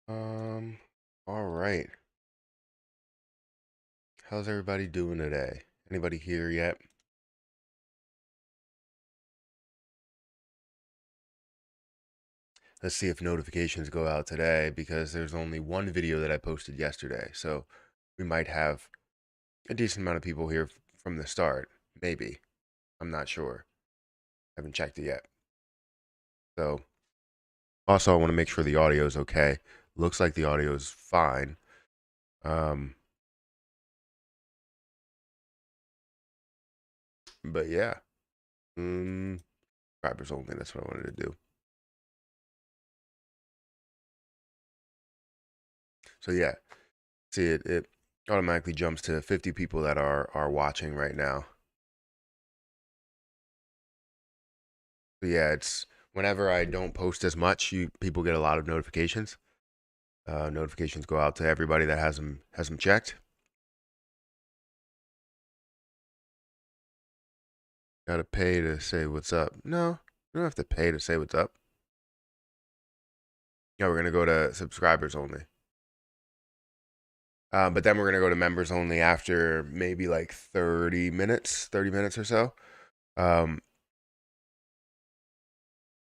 Um, all right. How's everybody doing today? Anybody here yet? Let's see if notifications go out today because there's only one video that I posted yesterday. So we might have a decent amount of people here from the start. Maybe. I'm not sure. Haven't checked it yet. So also I want to make sure the audio is okay. Looks like the audio is fine. Um, but yeah. Subscribers only. That's what I wanted to do. So yeah, see it automatically jumps to 50 people that are watching right now. So yeah, it's whenever I don't post as much, people get a lot of notifications. Notifications go out to everybody that has them checked. Gotta pay to say what's up. No, you don't have to pay to say what's up. Yeah, we're gonna go to subscribers only. But then we're gonna go to members only after maybe like 30 minutes or so. Um,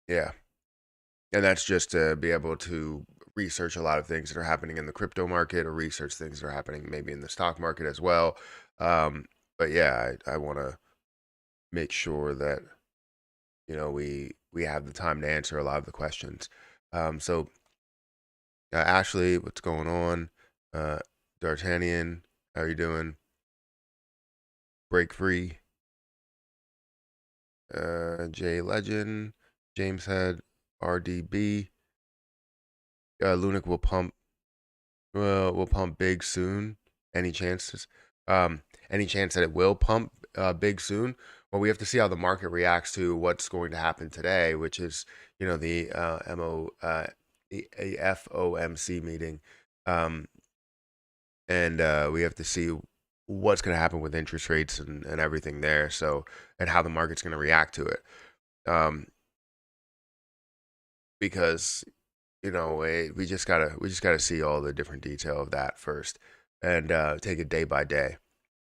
yeah, and that's just to be able to research a lot of things that are happening in the crypto market or research things that are happening maybe in the stock market as well. Um, but yeah, I want to make sure that we have the time to answer a lot of the questions. So Ashley, what's going on? Uh, D'Artagnan, how are you doing? Break free. J Legend, James Head, RDB. Lunac will pump. Will pump big soon. Any chances? Any chance that it will pump big soon? Well, we have to see how the market reacts to what's going to happen today, which is the FOMC meeting, um, and we have to see what's going to happen with interest rates and everything there. So and how the market's going to react to it, because we just gotta see all the different detail of that first and take it day by day.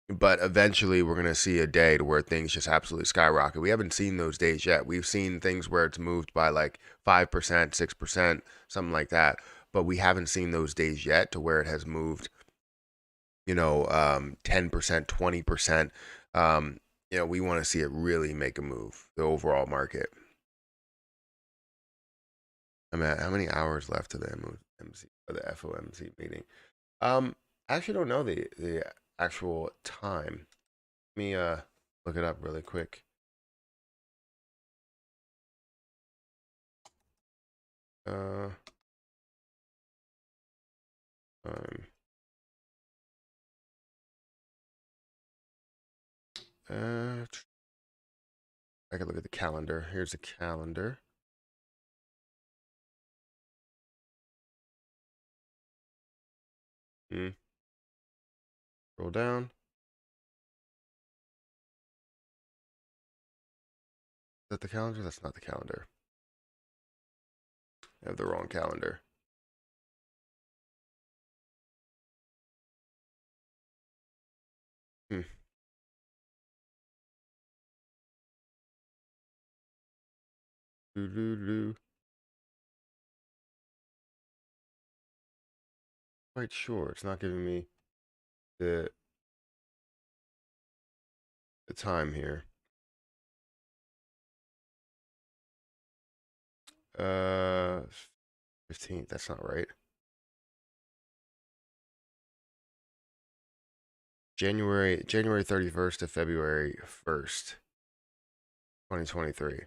But eventually, we're gonna see a day to where things just absolutely skyrocket. We haven't seen those days yet. We've seen things where it's moved by like 5%, 6%, something like that. But we haven't seen those days yet to where it has moved, 10%, 20%. We want to see it really make a move, the overall market. I'm at how many hours left to the MOMC or the FOMC meeting? I actually don't know the actual time. Let me look it up really quick. Uh, um, uh, I can look at the calendar. Here's the calendar. Scroll down. Is that the calendar? That's not the calendar. I have the wrong calendar. Hmm. Doo doo doo. Quite sure it's not giving me the the time here. Uh, 15th. That's not right. January 31st to February 1st, 2023.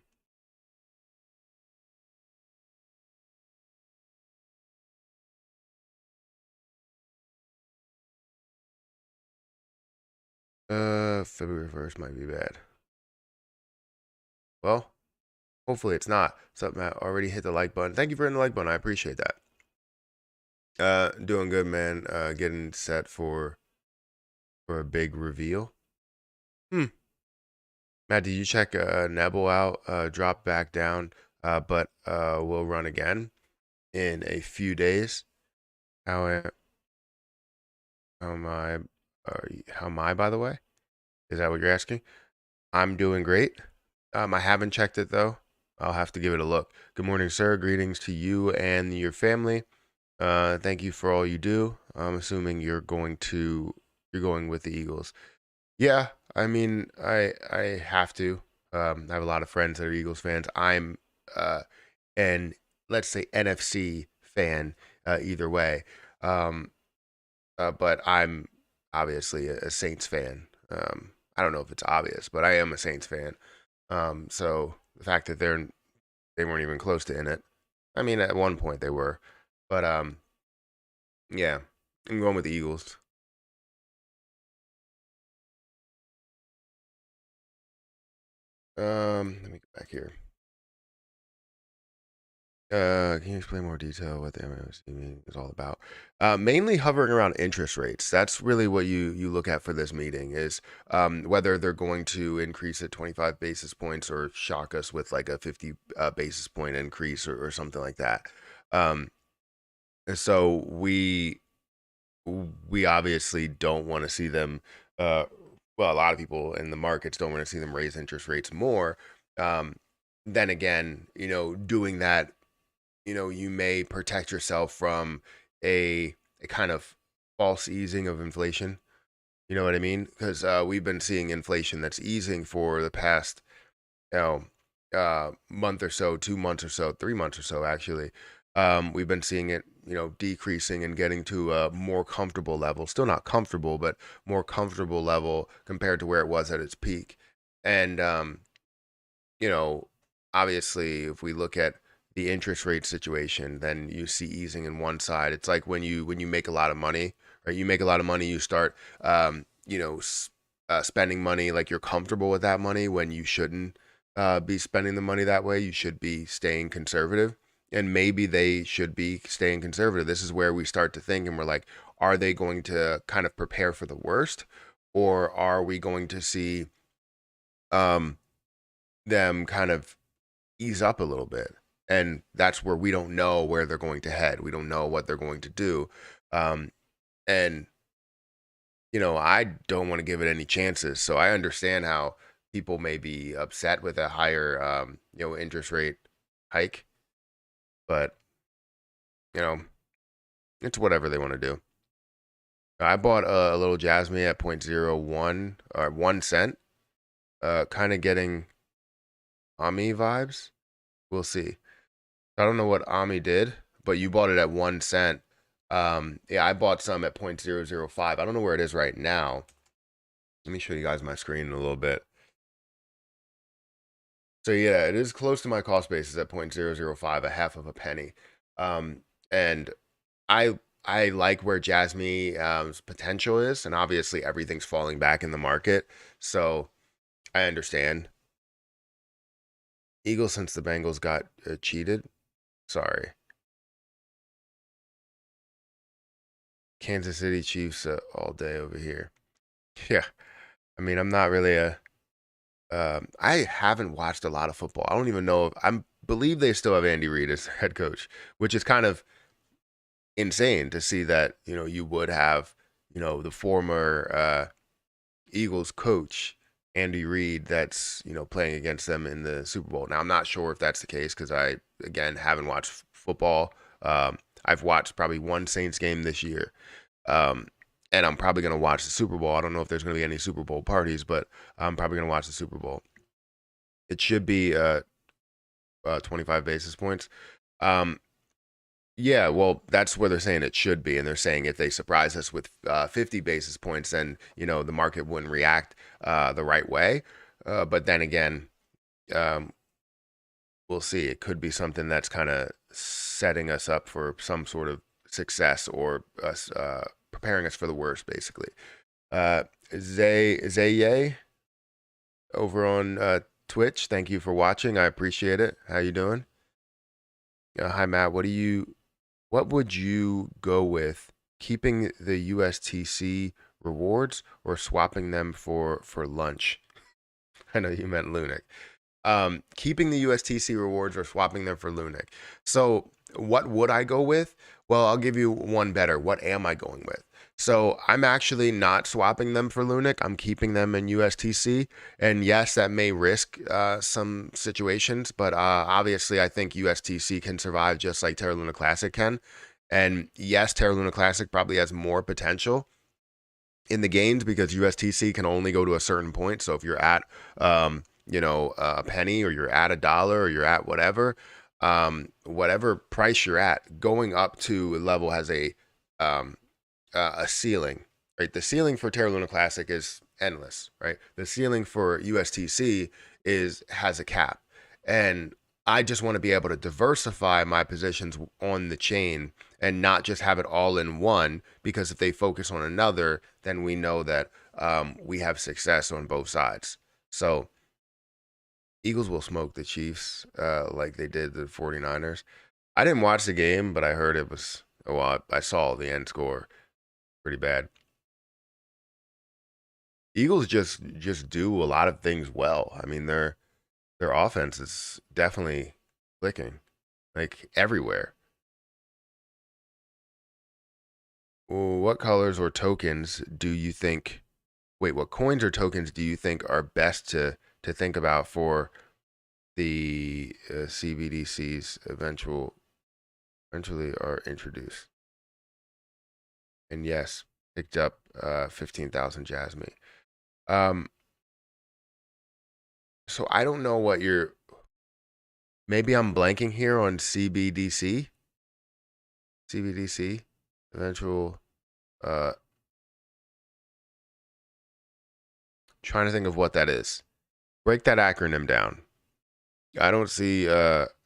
February 1st might be bad. Well, hopefully it's not. What's up, Matt? Already hit the like button. Thank you for hitting the like button. I appreciate that. Doing good, man. Getting set for a big reveal. Matt, did you check Nebel out? Drop back down, but will run again in a few days. How am, how am I? How am I, by the way? Is that what you're asking? I'm doing great. I haven't checked it though. I'll have to give it a look. Good morning, sir. Greetings to you and your family. Thank you for all you do. I'm assuming you're going with the Eagles. Yeah, I mean, I have to. I have a lot of friends that are Eagles fans. I'm uh, an let's say NFC fan either way. Um, but I'm obviously a Saints fan. I don't know if it's obvious, but I am a Saints fan. So the fact that they weren't even close to in it. I mean, at one point they were, but yeah, I'm going with the Eagles. Let me get back here. Can you explain more detail what the FOMC meeting is all about? Mainly hovering around interest rates. That's really what you look at for this meeting is whether they're going to increase it 25 basis points or shock us with like a 50 basis point increase or something like that. Um, so we obviously don't want to see them. Uh, well, a lot of people in the markets don't want to see them raise interest rates more. Um, then again, doing that, you may protect yourself from a kind of false easing of inflation. You know what I mean? Because we've been seeing inflation that's easing for the past, you know, month or so, 2 months or so, 3 months or so, actually. We've been seeing it, decreasing and getting to a more comfortable level. Still not comfortable, but more comfortable level compared to where it was at its peak. And you know, obviously, if we look at the interest rate situation, then you see easing in one side. It's like when you make a lot of money, right? You make a lot of money, you start, spending money like you're comfortable with that money when you shouldn't be spending the money that way. You should be staying conservative, and maybe they should be staying conservative. This is where we start to think, and we're like, are they going to kind of prepare for the worst, or are we going to see um, them kind of ease up a little bit. And that's where we don't know where they're going to head. We don't know what they're going to do. Um, and, I don't want to give it any chances. So I understand how people may be upset with a higher, interest rate hike. But, you know, it's whatever they want to do. I bought a little Jasmine at 0.01 or 1 cent, kind of getting Ami vibes. We'll see. I don't know what Ami did, but you bought it at 1 cent. Yeah, I bought some at 0.005. I don't know where it is right now. Let me show you guys my screen in a little bit. So yeah, it is close to my cost basis at 0.005, a half of a penny. And I like where Jasmine's potential is, and obviously everything's falling back in the market. So I understand. Eagles since the Bengals got cheated. Sorry. Kansas City Chiefs all day over here. Yeah. I mean, I'm not really a. I haven't watched a lot of football. I don't even know if I believe they still have Andy Reid as head coach, which is kind of insane to see that you would have the former Eagles coach Andy Reid that's playing against them in the Super Bowl. Now I'm not sure if that's the case because I again haven't watched football. I've watched probably one Saints game this year. Um, and I'm probably going to watch the Super Bowl. I don't know if there's going to be any Super Bowl parties, but I'm probably going to watch the Super Bowl. It should be 25 basis points. Um, yeah, well, that's where they're saying it should be, and they're saying if they surprise us with 50 basis points, then the market wouldn't react the right way. But then again, um, we'll see. It could be something that's kind of setting us up for some sort of success or us preparing us for the worst, basically. Uh, Zaye over on Twitch. Thank you for watching. I appreciate it. How you doing? Hi Matt. What would you go with? Keeping the USTC rewards or swapping them for lunch? I know you meant Lunic. Keeping the USTC rewards or swapping them for Lunic. So what would I go with? Well, I'll give you one better. What am I going with? So I'm actually not swapping them for Lunic. I'm keeping them in USTC. And yes, that may risk some situations, but obviously I think USTC can survive just like Terra Luna Classic can. And yes, Terra Luna Classic probably has more potential in the gains because USTC can only go to a certain point. So if you're at, a penny, or you're at $1, or you're at whatever price you're at, going up to a level has a ceiling, right? The ceiling for Terra Luna Classic is endless, right? The ceiling for USTC has a cap, and I just want to be able to diversify my positions on the chain and not just have it all in one, because if they focus on another, then we know that we have success on both sides. So Eagles will smoke the Chiefs like they did the 49ers. I didn't watch the game, but I heard it was, well, I saw the end score. Pretty bad. Eagles just do a lot of things well. I mean, their offense is definitely clicking, like everywhere. What colors or tokens do you think? Wait, what coins or tokens do you think are best to think about for the CBDCs eventually are introduced? And yes, picked up 15,000 Jasmine. Um, so I don't know what you're. Maybe I'm blanking here on CBDC. CBDC eventual. Uh, Trying to think of what that is. Break that acronym down. I don't see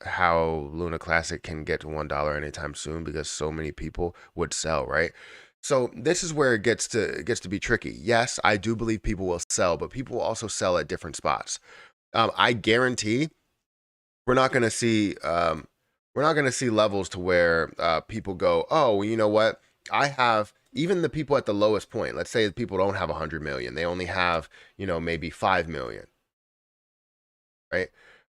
how Luna Classic can get to $1 anytime soon because so many people would sell, right? So this is where it gets to be tricky. Yes, I do believe people will sell, but people will also sell at different spots. I guarantee we're not going to see levels to where people go, oh, well, you know what? I have even the people at the lowest point. Let's say people don't have 100 million; they only have maybe 5 million, right?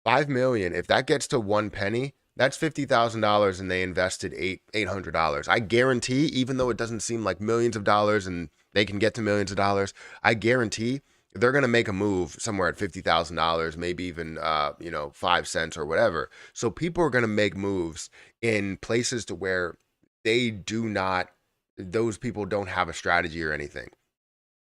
5 million. If that gets to one penny, that's $50,000, and they invested $800. I guarantee, even though it doesn't seem like millions of dollars, and they can get to millions of dollars, I guarantee they're going to make a move somewhere at $50,000, maybe even 5 cents or whatever. So people are going to make moves in places to where they do not. Those people don't have a strategy or anything.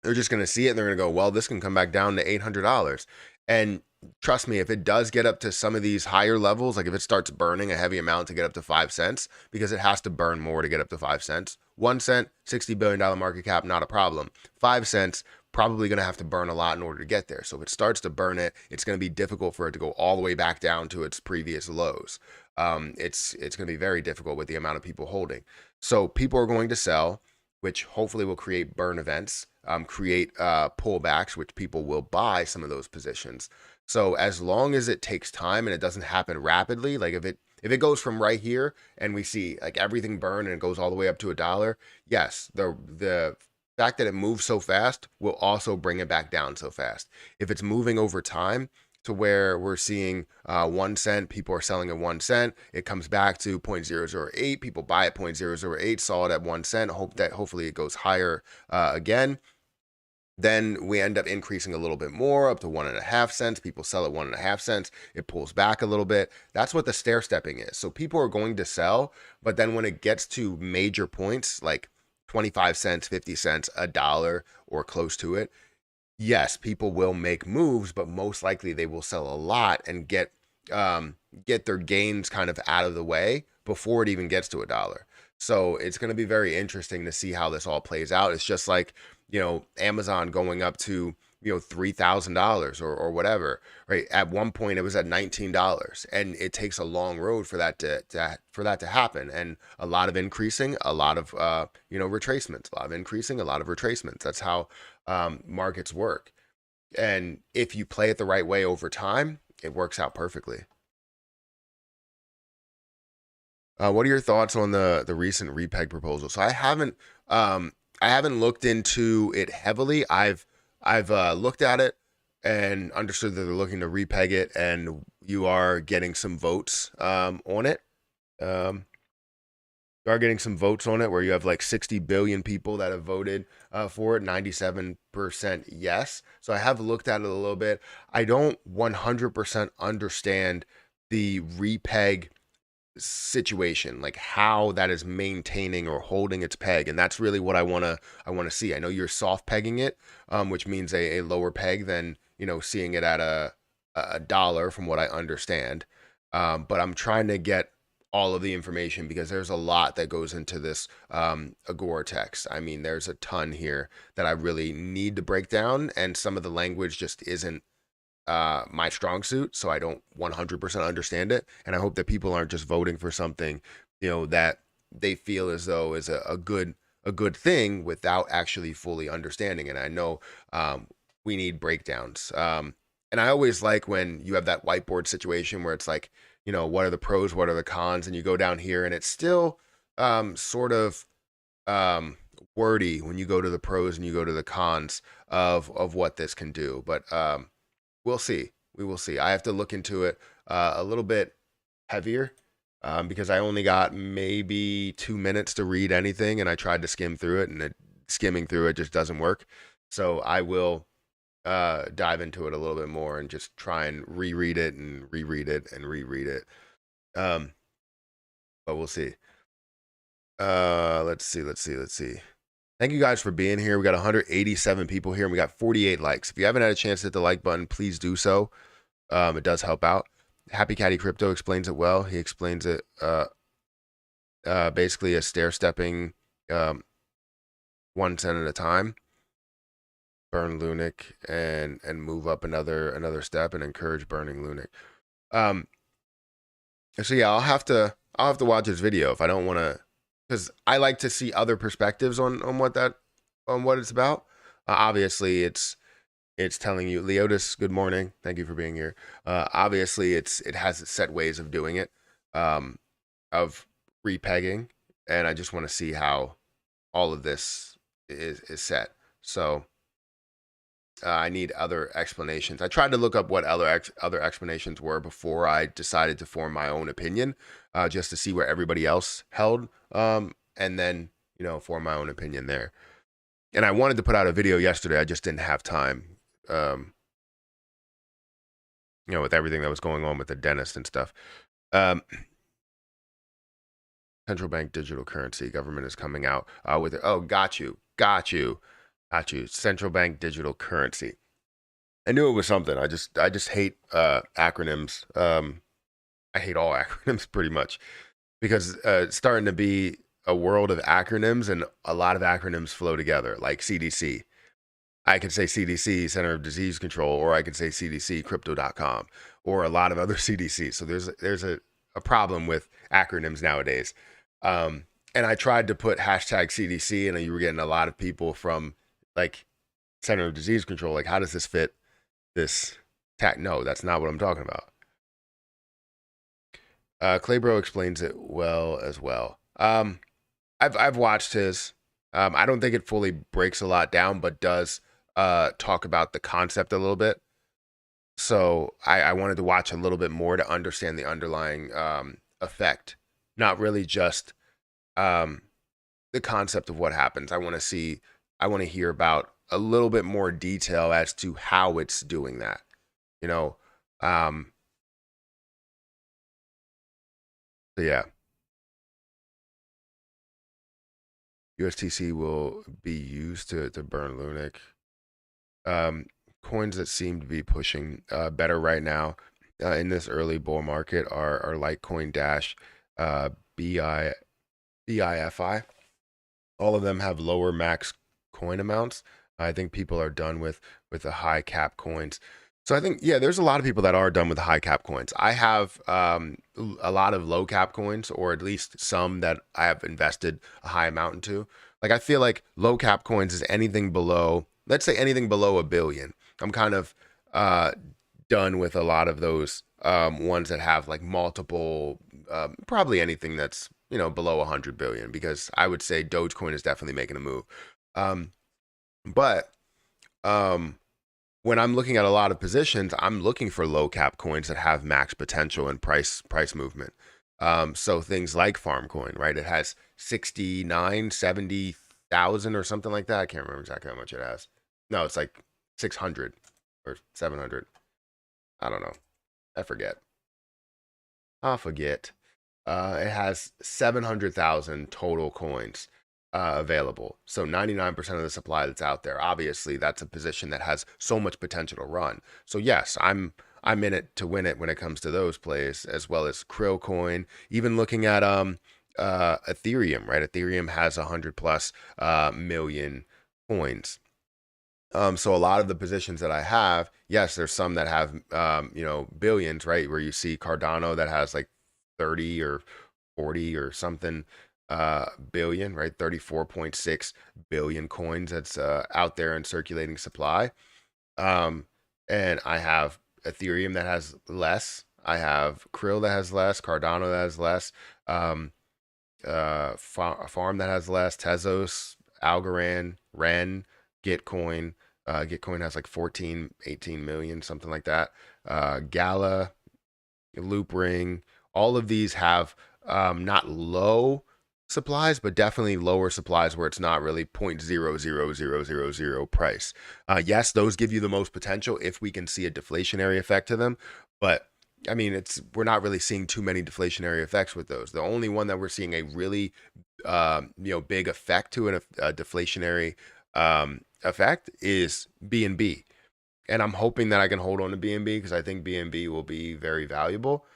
They're just going to see it and they're going to go, well, this can come back down to $800. And trust me, if it does get up to some of these higher levels, like if it starts burning a heavy amount to get up to 5 cents, because it has to burn more to get up to 5 cents. 1 cent, $60 billion market cap, not a problem. 5 cents, probably going to have to burn a lot in order to get there. So if it starts to burn it, it's going to be difficult for it to go all the way back down to its previous lows. It's going to be very difficult with the amount of people holding. So people are going to sell, which hopefully will create burn events, create pullbacks, which people will buy some of those positions. So as long as it takes time and it doesn't happen rapidly, like if it goes from right here and we see like everything burn and it goes all the way up to $1, yes, the fact that it moves so fast will also bring it back down so fast. If it's moving over time to where we're seeing 1 cent, people are selling at 1 cent, it comes back to 0.008, people buy at 0.008, saw it at 1 cent, hopefully it goes higher again. Then we end up increasing a little bit more up to 1.5 cents. People sell at 1.5 cents. It pulls back a little bit. That's what the stair stepping is. So people are going to sell, but then when it gets to major points like 25 cents, 50 cents, $1, or close to it, yes, people will make moves, but most likely they will sell a lot and get their gains kind of out of the way before it even gets to $1. So it's going to be very interesting to see how this all plays out. It's just like, Amazon going up to, $3,000 or whatever, right? At one point it was at $19, and it takes a long road for that to happen. And a lot of increasing, a lot of, retracements, a lot of increasing, a lot of retracements. That's how markets work. And if you play it the right way over time, it works out perfectly. What are your thoughts on the recent repeg proposal? So I haven't looked into it heavily. I've looked at it. and understood that they're looking to repeg it, and you are getting some votes on it. Um, you are getting some votes on it where you have like 60 billion people that have voted for it, 97% yes. So I have looked at it a little bit. I don't 100% understand the repeg situation, like how that is maintaining or holding its peg, and that's really what I want to see. I know you're soft pegging it, which means a lower peg than seeing it at a dollar, from what I understand. But I'm trying to get all of the information because there's a lot that goes into this Agora text. I mean, there's a ton here that I really need to break down, and some of the language just isn't my strong suit, so I don't 100% understand it. And I hope that people aren't just voting for something, that they feel as though is a good thing without actually fully understanding it. And I know we need breakdowns. And I always like when you have that whiteboard situation where it's like, what are the pros, what are the cons, and you go down here, and it's still sort of wordy when you go to the pros and you go to the cons of what this can do. But we'll see. We will see. I have to look into it a little bit heavier because I only got maybe 2 minutes to read anything, and I tried to skim through it, and skimming through it just doesn't work. So I will dive into it a little bit more and just try and reread it and reread it and reread it. But we'll see. Let's see. Thank you guys for being here. We got 187 people here, and we got 48 likes. If you haven't had a chance to hit the like button, please do so. It does help out. Happy Caddy Crypto explains it well. He explains it basically a stair-stepping 1 cent at a time. Burn Lunic and move up another step and encourage burning Lunic. So yeah, I'll have to watch his video if I don't want to, because I like to see other perspectives on what it's about. Obviously, it's telling you, Leotis, good morning, thank you for being here. Obviously, it has its set ways of doing it, of repegging, and I just want to see how all of this is set. So I need other explanations. I tried to look up what other explanations were before I decided to form my own opinion, just to see where everybody else held, and then form my own opinion there. And I wanted to put out a video yesterday. I just didn't have time, with everything that was going on with the dentist and stuff. Central bank digital currency. Government is coming out with it. Oh, got you. Central bank digital currency. I knew it was something. I just hate acronyms. I hate all acronyms pretty much, because it's starting to be a world of acronyms, and a lot of acronyms flow together, like CDC. I could say CDC, Center of Disease Control, or I could say CDC, Crypto.com, or a lot of other CDCs. So there's a problem with acronyms nowadays. And I tried to put hashtag CDC, and you were getting a lot of people from like Center of Disease Control. Like, how does this fit this tag? No, that's not what I'm talking about. Claybro explains it well as well. I've watched his. I don't think it fully breaks a lot down, but does talk about the concept a little bit. So I wanted to watch a little bit more to understand the underlying effect, not really just the concept of what happens. I want to hear about a little bit more detail as to how it's doing that. So yeah. USTC will be used to burn Lunic. Coins that seem to be pushing better right now in this early bull market are Litecoin Dash, BIFI. All of them have lower max coin amounts. I think people are done with the high cap coins. So I think, yeah, there's a lot of people that are done with the high cap coins. I have a lot of low cap coins, or at least some that I have invested a high amount into. Like, I feel like low cap coins is anything below, let's say anything below $1 billion. I'm kind of done with a lot of those ones that have like multiple, probably anything that's below 100 billion, because I would say Dogecoin is definitely making a move. But when I'm looking at a lot of positions, I'm looking for low cap coins that have max potential and price movement. So things like Farmcoin, right? It has 69, 70,000 or something like that. I can't remember exactly how much it has. No, it's like 600 or 700. I don't know. I forget. I forget. It has 700,000 total coins available. So 99% of the supply that's out there. Obviously, that's a position that has so much potential to run. So yes, I'm in it to win it when it comes to those plays, as well as Krill coin. Even looking at Ethereum, right? Ethereum has 100 plus million coins. So a lot of the positions that I have, yes, there's some that have billions, right? Where you see Cardano that has like 30 or 40 or something billion, right? 34.6 billion coins that's out there in circulating supply. Um, and I have Ethereum that has less. I have Krill that has less, Cardano that has less, um, Farm that has less, Tezos, Algorand, Ren, Gitcoin. Gitcoin has like 14, 18 million, something like that. Gala, Loopring, all of these have not low supplies, but definitely lower supplies where it's not really 0.00000 price. Yes, those give you the most potential if we can see a deflationary effect to them, but I mean, we're not really seeing too many deflationary effects with those. The only one that we're seeing a really big effect to a deflationary effect is BNB. And I'm hoping that I can hold on to BNB because I think BNB will be very valuable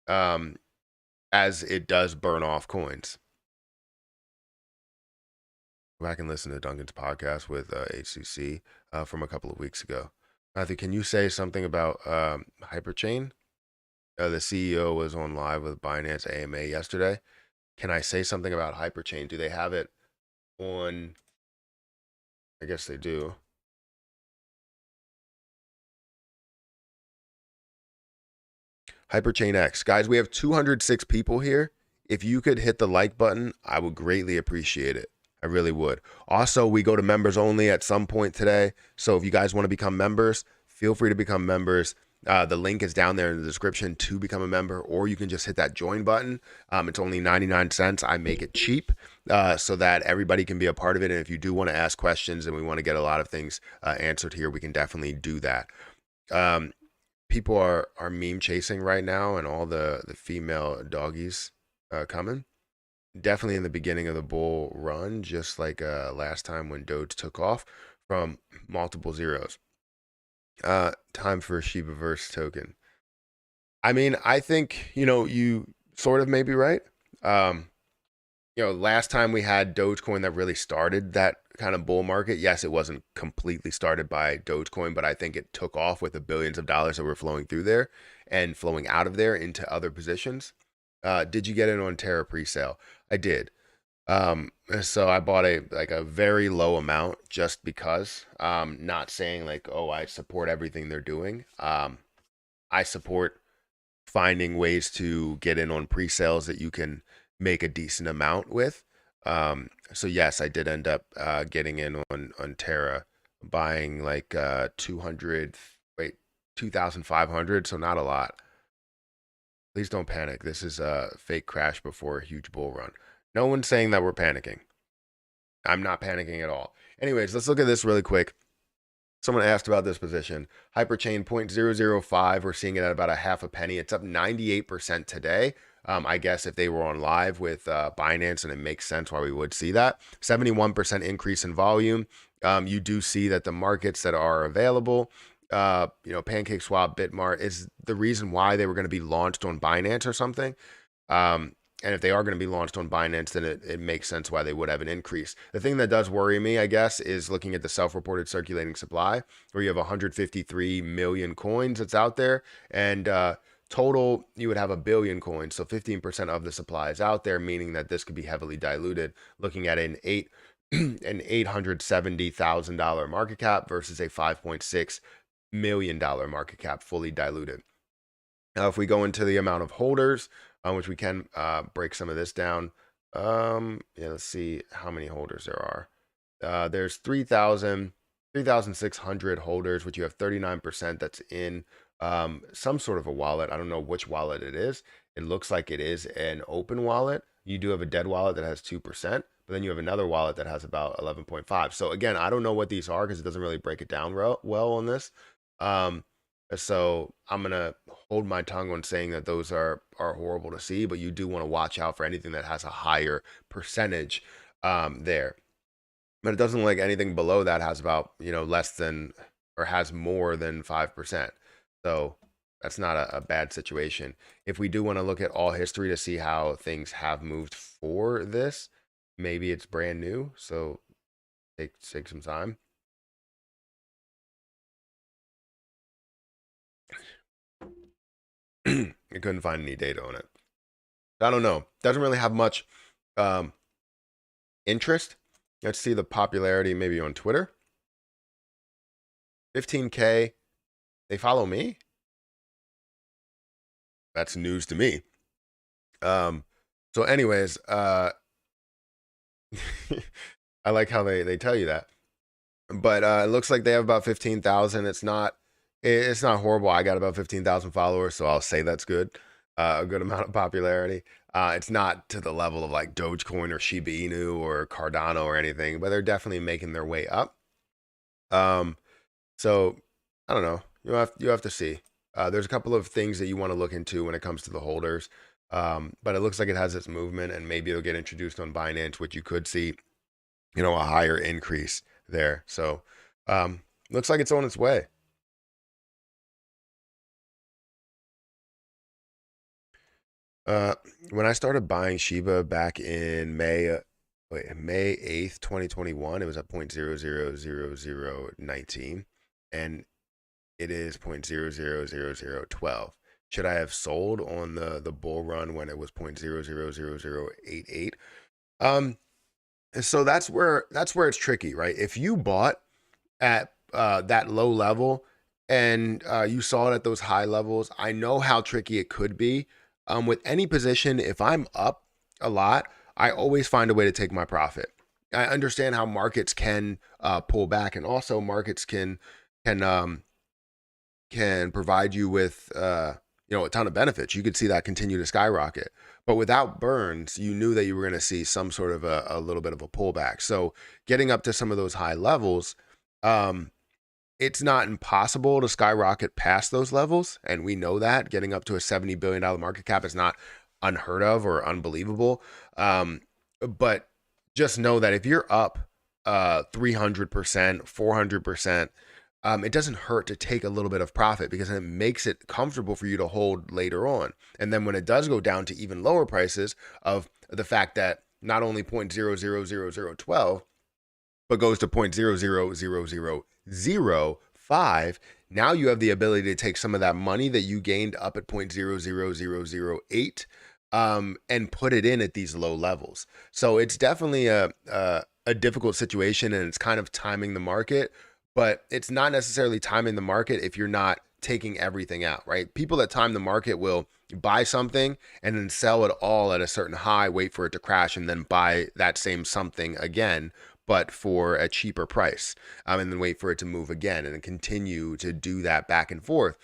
um, as it does burn off coins. Go back and listen to Duncan's podcast with HCC from a couple of weeks ago. Matthew, can you say something about Hyperchain? The CEO was on live with Binance AMA yesterday. Can I say something about Hyperchain? Do they have it on? I guess they do. Hyperchain X. Guys, we have 206 people here. If you could hit the like button, I would greatly appreciate it. I really would. Also, we go to members only at some point today. So if you guys want to become members, feel free to become members. The link is down there in the description to become a member, or you can just hit that join button. It's only 99 cents. I make it cheap so that everybody can be a part of it. And if you do want to ask questions and we want to get a lot of things answered here, we can definitely do that. People are meme chasing right now, and all the female doggies coming. Definitely in the beginning of the bull run, just like last time when Doge took off from multiple zeros. Time for a Shibaverse token. I mean, I think you sort of may be right. Last time we had Dogecoin that really started that kind of bull market. Yes, it wasn't completely started by Dogecoin, but I think it took off with the billions of dollars that were flowing through there and flowing out of there into other positions. Did you get in on Terra pre-sale? I did. So I bought a very low amount just because. Not saying like, oh, I support everything they're doing. I support finding ways to get in on pre-sales that you can make a decent amount with. So yes, I did end up getting in on Terra, buying like 2,500, so not a lot. Please don't panic. This is a fake crash before a huge bull run. No one's saying that we're panicking. I'm not panicking at all. Anyways, let's look at this really quick. Someone asked about this position. Hyperchain 0.005. We're seeing it at about a half a penny. It's up 98% today. I guess if they were on live with Binance, and it makes sense why we would see that. 71% increase in volume. You do see that the markets that are available, PancakeSwap, Bitmart, is the reason why they were going to be launched on Binance or something. And if they are going to be launched on Binance, then it makes sense why they would have an increase. The thing that does worry me, I guess, is looking at the self-reported circulating supply, where you have 153 million coins that's out there, and total you would have a billion coins. So 15% of the supply is out there, meaning that this could be heavily diluted. Looking at an $870,000 market cap versus a $5.6 million market cap, fully diluted. Now, if we go into the amount of holders, which we can break some of this down. Let's see how many holders there are. There's 3,000. 3,600 holders, which you have 39% that's in some sort of a wallet. I don't know which wallet it is. It looks like it is an open wallet. You do have a dead wallet that has 2%, but then you have another wallet that has about 11.5. So again, I don't know what these are because it doesn't really break it down well on this. Um, so I'm gonna hold my tongue on saying that those are horrible to see, but you do want to watch out for anything that has a higher percentage there. But it doesn't look like anything below that has about, less than or has more than 5%. So that's not a bad situation. If we do want to look at all history to see how things have moved for this, maybe it's brand new. So take some time. I couldn't find any data on it. I don't know. Doesn't really have much um, interest. Let's see the popularity maybe on Twitter. 15K. They follow me. That's news to me. So anyways, I like how they tell you that. But it looks like they have about 15,000. It's not horrible. I got about 15,000 followers, so I'll say that's good. A good amount of popularity. It's not to the level of like Dogecoin or Shiba Inu or Cardano or anything, but they're definitely making their way up. So I don't know. You have to see. There's a couple of things that you want to look into when it comes to the holders. But it looks like it has its movement, and maybe it'll get introduced on Binance, which you could see, a higher increase there. So looks like it's on its way. When I started buying Shiba back in May 8th, 2021, it was at 0.000019, and it is 0.000012. Should I have sold on the bull run when it was 0.000088? So that's where it's tricky, right? If you bought at that low level and you saw it at those high levels, I know how tricky it could be. With any position, if I'm up a lot, I always find a way to take my profit. I understand how markets can pull back, and also markets can provide you with a ton of benefits. You could see that continue to skyrocket, but without burns, you knew that you were going to see some sort of a little bit of a pullback. So getting up to some of those high levels, it's not impossible to skyrocket past those levels, and we know that getting up to a $70 billion market cap is not unheard of or unbelievable. But just know that if you're up 300%, 400%, it doesn't hurt to take a little bit of profit because it makes it comfortable for you to hold later on. And then when it does go down to even lower prices, of the fact that not only 0.000012, but goes to 0.00005, now you have the ability to take some of that money that you gained up at 0.00008 and put it in at these low levels. So it's definitely a difficult situation, and it's kind of timing the market, but it's not necessarily timing the market if you're not taking everything out, right? People that time the market will buy something and then sell it all at a certain high, wait for it to crash, and then buy that same something again, but for a cheaper price, and then wait for it to move again and then continue to do that back and forth.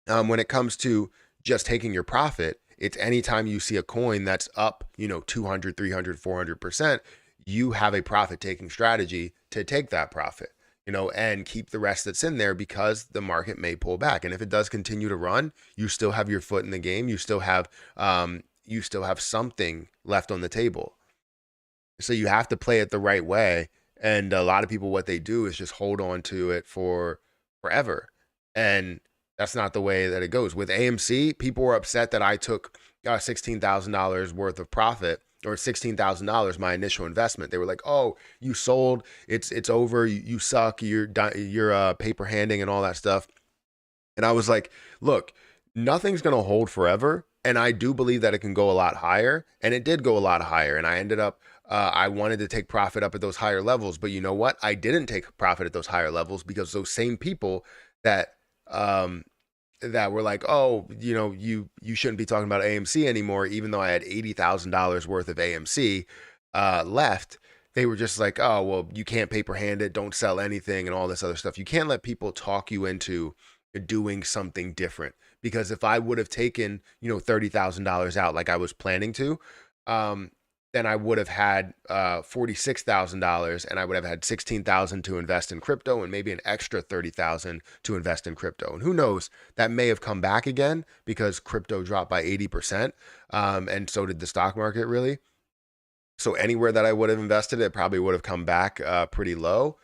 When it comes to just taking your profit, it's anytime you see a coin that's up, 200, 300, 400%, you have a profit taking strategy to take that profit, and keep the rest that's in there, because the market may pull back. And if it does continue to run, you still have your foot in the game. You still have something left on the table. So you have to play it the right way. And a lot of people, what they do is just hold on to it for forever. And that's not the way that it goes. With AMC, people were upset that I took $16,000 worth of profit, or $16,000, my initial investment. They were like, "Oh, you sold. It's over. You suck. You're paper handing and all that stuff." And I was like, "Look, nothing's gonna hold forever, and I do believe that it can go a lot higher, and it did go a lot higher. And I ended up, I wanted to take profit up at those higher levels, but you know what? I didn't take profit at those higher levels because those same people that that were like, oh, you shouldn't be talking about AMC anymore, even though I had $80,000 worth of AMC left, they were just like, oh, well, you can't paper hand it, don't sell anything, and all this other stuff. You can't let people talk you into doing something different. Because if I would have taken, $30,000 out like I was planning to, um, then I would have had $46,000, and I would have had 16,000 to invest in crypto, and maybe an extra 30,000 to invest in crypto. And who knows, that may have come back again because crypto dropped by 80%, and so did the stock market, really. So anywhere that I would have invested, it probably would have come back pretty low.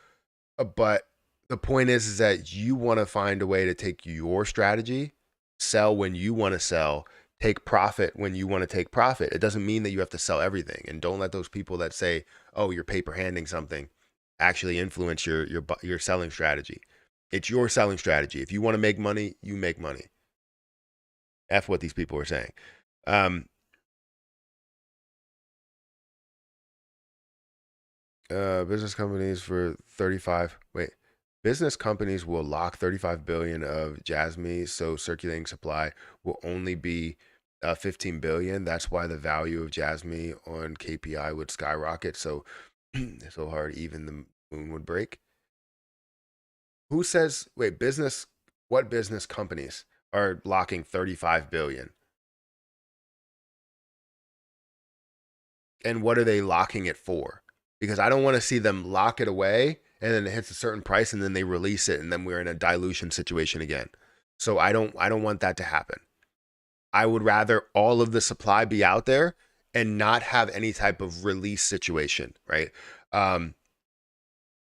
But the point is that you want to find a way to take your strategy, sell when you want to sell, take profit when you want to take profit. It doesn't mean that you have to sell everything. And don't let those people that say, "Oh, you're paper handing something," actually influence your selling strategy. It's your selling strategy. If you want to make money, you make money. F what these people are saying. Business companies for 35. Wait, business companies will lock 35 billion of Jasmine, so circulating supply will only be 15 billion. That's why the value of Jasmine on KPI would skyrocket. So so hard, even the moon would break. Who says? Wait, business? What business companies are locking 35 billion? And what are they locking it for? Because I don't want to see them lock it away and then it hits a certain price and then they release it and then we're in a dilution situation again. So I don't want that to happen. I would rather all of the supply be out there and not have any type of release situation, right? Um,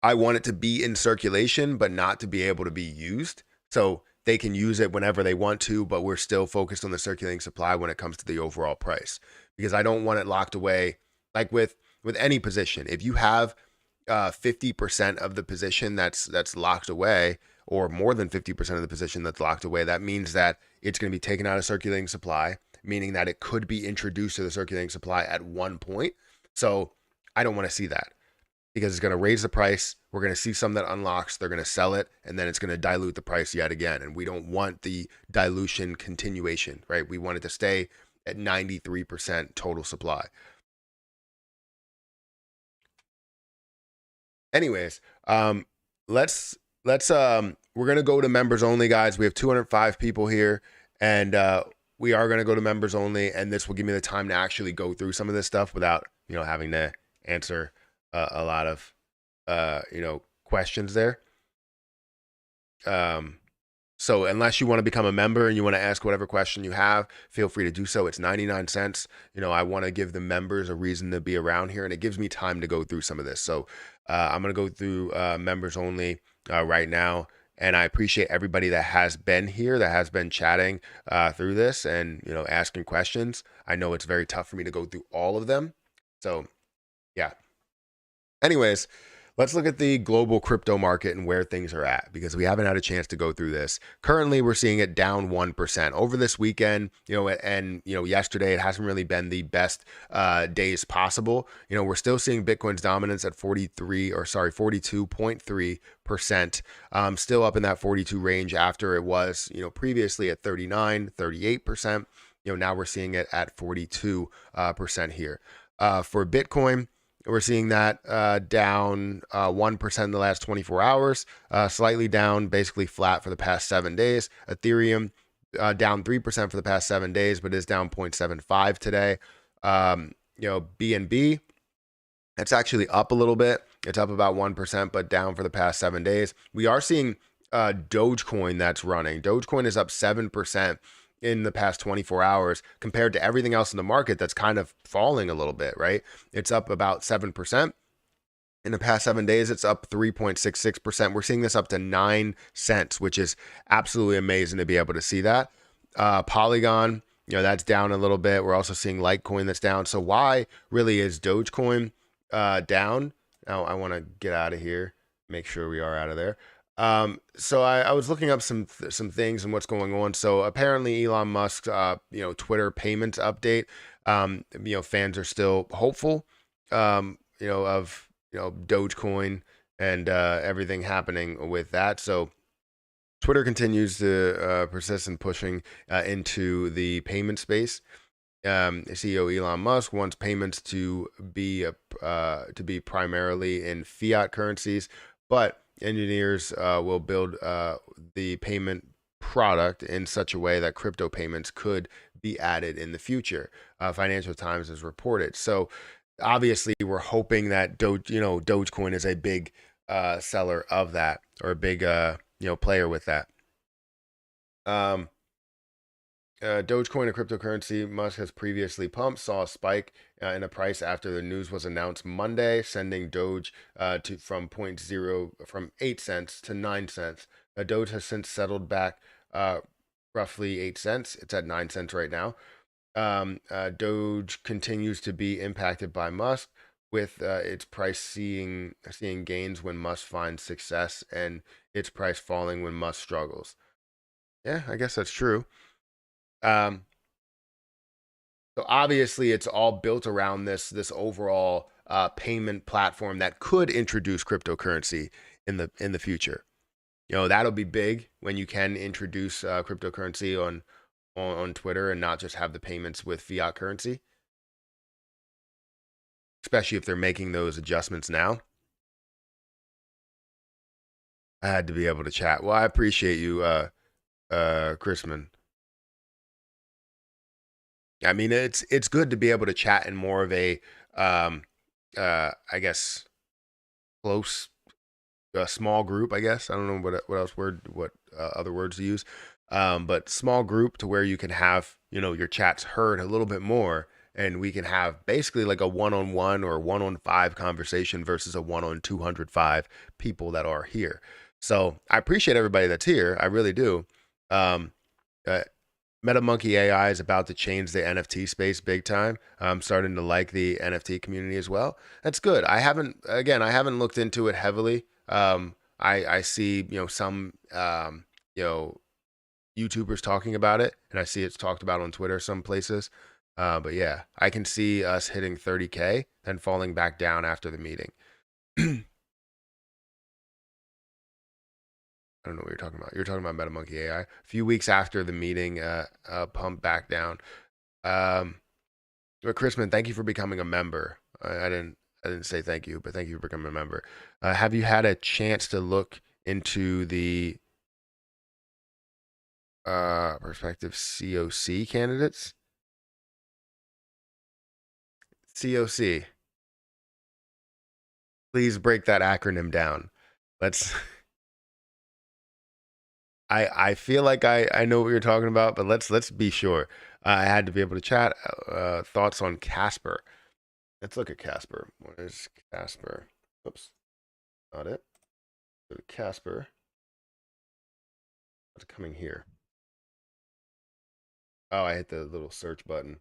I want it to be in circulation, but not to be able to be used. So they can use it whenever they want to, but we're still focused on the circulating supply when it comes to the overall price. Because I don't want it locked away. Like with any position, if you have 50% of the position that's locked away, or more than 50% of the position that's locked away, that means that it's going to be taken out of circulating supply, meaning that it could be introduced to the circulating supply at one point. So I don't want to see that because it's going to raise the price. We're going to see some that unlocks, they're going to sell it, and then it's going to dilute the price yet again. And we don't want the dilution continuation, right? We want it to stay at 93% total supply. Anyways, let's we're going to go to members only, guys. We have 205 people here, and we are going to go to members only, and this will give me the time to actually go through some of this stuff without having to answer a lot of questions there. So unless you want to become a member and you want to ask whatever question you have, feel free to do so. It's 99 cents. I want to give the members a reason to be around here, and it gives me time to go through some of this. So I'm going to go through members only right now. And I appreciate everybody that has been here, that has been chatting through this and, asking questions. I know it's very tough for me to go through all of them. So yeah. Anyways, let's look at the global crypto market and where things are at, because we haven't had a chance to go through this. Currently, we're seeing it down 1% over this weekend, and yesterday it hasn't really been the best days possible. We're still seeing Bitcoin's dominance at 42.3%, still up in that 42 range after it was, previously at 39, 38%. Now we're seeing it at 42% here. For Bitcoin, we're seeing that down 1% in the last 24 hours, slightly down, basically flat for the past 7 days. Ethereum down 3% for the past 7 days, but is down 0.75 today. BNB, it's actually up a little bit. It's up about 1%, but down for the past 7 days. We are seeing Dogecoin that's running. Dogecoin is up 7% in the past 24 hours compared to everything else in the market that's kind of falling a little bit, right? It's up about 7%. In the past 7 days, it's up 3.66%. We're seeing this up to 9 cents, which is absolutely amazing to be able to see that. Polygon, that's down a little bit. We're also seeing Litecoin that's down. So why really is Dogecoin down? Now I want to get out of here, make sure we are out of there. So I was looking up some things and what's going on. So apparently Elon Musk's, Twitter payments update, fans are still hopeful, of, Dogecoin and, everything happening with that. So Twitter continues to, persist in pushing, into the payment space. CEO Elon Musk wants payments to be primarily in fiat currencies, but engineers will build the payment product in such a way that crypto payments could be added in the future. Financial Times has reported. So obviously, we're hoping that Dogecoin is a big seller of that, or a big player with that. Um, Dogecoin, a cryptocurrency Musk has previously pumped, saw a spike in the price after the news was announced Monday, sending Doge from 8 cents to 9 cents. Doge has since settled back roughly 8 cents. It's at 9 cents right now. Doge continues to be impacted by Musk, with its price seeing gains when Musk finds success, and its price falling when Musk struggles. Yeah, I guess that's true. Um, So obviously, it's all built around this overall payment platform that could introduce cryptocurrency in the future. That'll be big when you can introduce cryptocurrency on Twitter and not just have the payments with fiat currency, especially if they're making those adjustments now. I had to be able to chat. Well, I appreciate you, Chrisman. I mean, it's good to be able to chat in more of a, I guess, close, a small group. I guess I don't know what other words to use, but small group to where you can have your chats heard a little bit more, and we can have basically like a one-on-one or one-on-five conversation versus a one-on 205 people that are here. So I appreciate everybody that's here. I really do. Um, uh, MetaMonkey AI is about to change the NFT space big time. I'm starting to like the NFT community as well. That's good. I haven't looked into it heavily. I see, some, you know, YouTubers talking about it, and I see it's talked about on Twitter some places. But yeah, I can see us hitting 30K, then falling back down after the meeting. I don't know what you're talking about. You're talking about MetaMonkey AI. A few weeks after the meeting, pumped back down. Um, but Chrisman, thank you for becoming a member. I didn't say thank you, but thank you for becoming a member. Have you had a chance to look into the prospective COC candidates? COC. Please break that acronym down. Let's. I feel like I know what you're talking about, but let's be sure. I had to be able to chat. Thoughts on Casper? Let's look at Casper. What is Casper? Oops, not it. Go to Casper. What's coming here? Oh, I hit the little search button.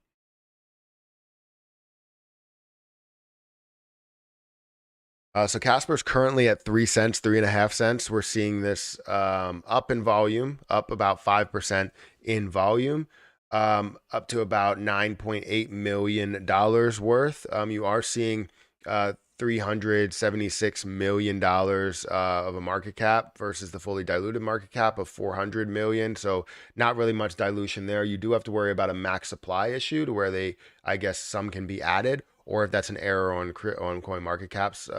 So Casper's currently at 3 cents, 3.5 cents. We're seeing this up in volume, up about 5% in volume, up to about $9.8 million worth. You are seeing $376 million of a market cap versus the fully diluted market cap of 400 million. So not really much dilution there. You do have to worry about a max supply issue to where I guess some can be added, or if that's an error on CoinMarketCap's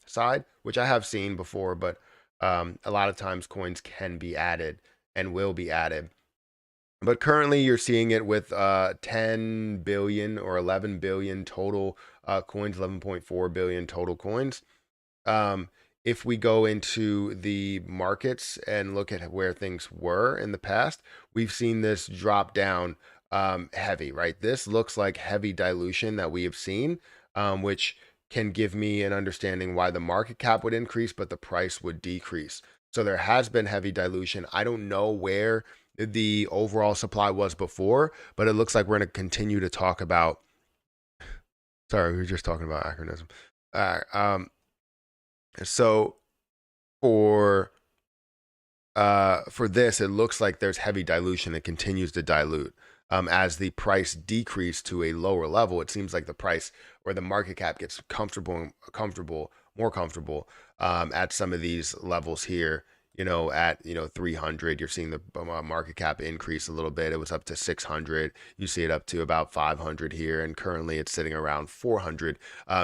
side, which I have seen before. But a lot of times coins can be added and will be added. But currently, you're seeing it with 10 billion or 11 billion total coins, 11.4 billion total coins. Um, if we go into the markets and look at where things were in the past, we've seen this drop down heavy, right? This looks like heavy dilution that we have seen, which can give me an understanding why the market cap would increase, but the price would decrease. So there has been heavy dilution. I don't know where the overall supply was before, but it looks like we're going to continue to talk about. Sorry, we were just talking about acronym. So for this, it looks like there's heavy dilution. It continues to dilute. As the price decreased to a lower level, it seems like the price or the market cap gets more comfortable at some of these levels here. at 300. You're seeing the market cap increase a little bit. It was up to 600. You see it up to about 500 here, and currently it's sitting around $400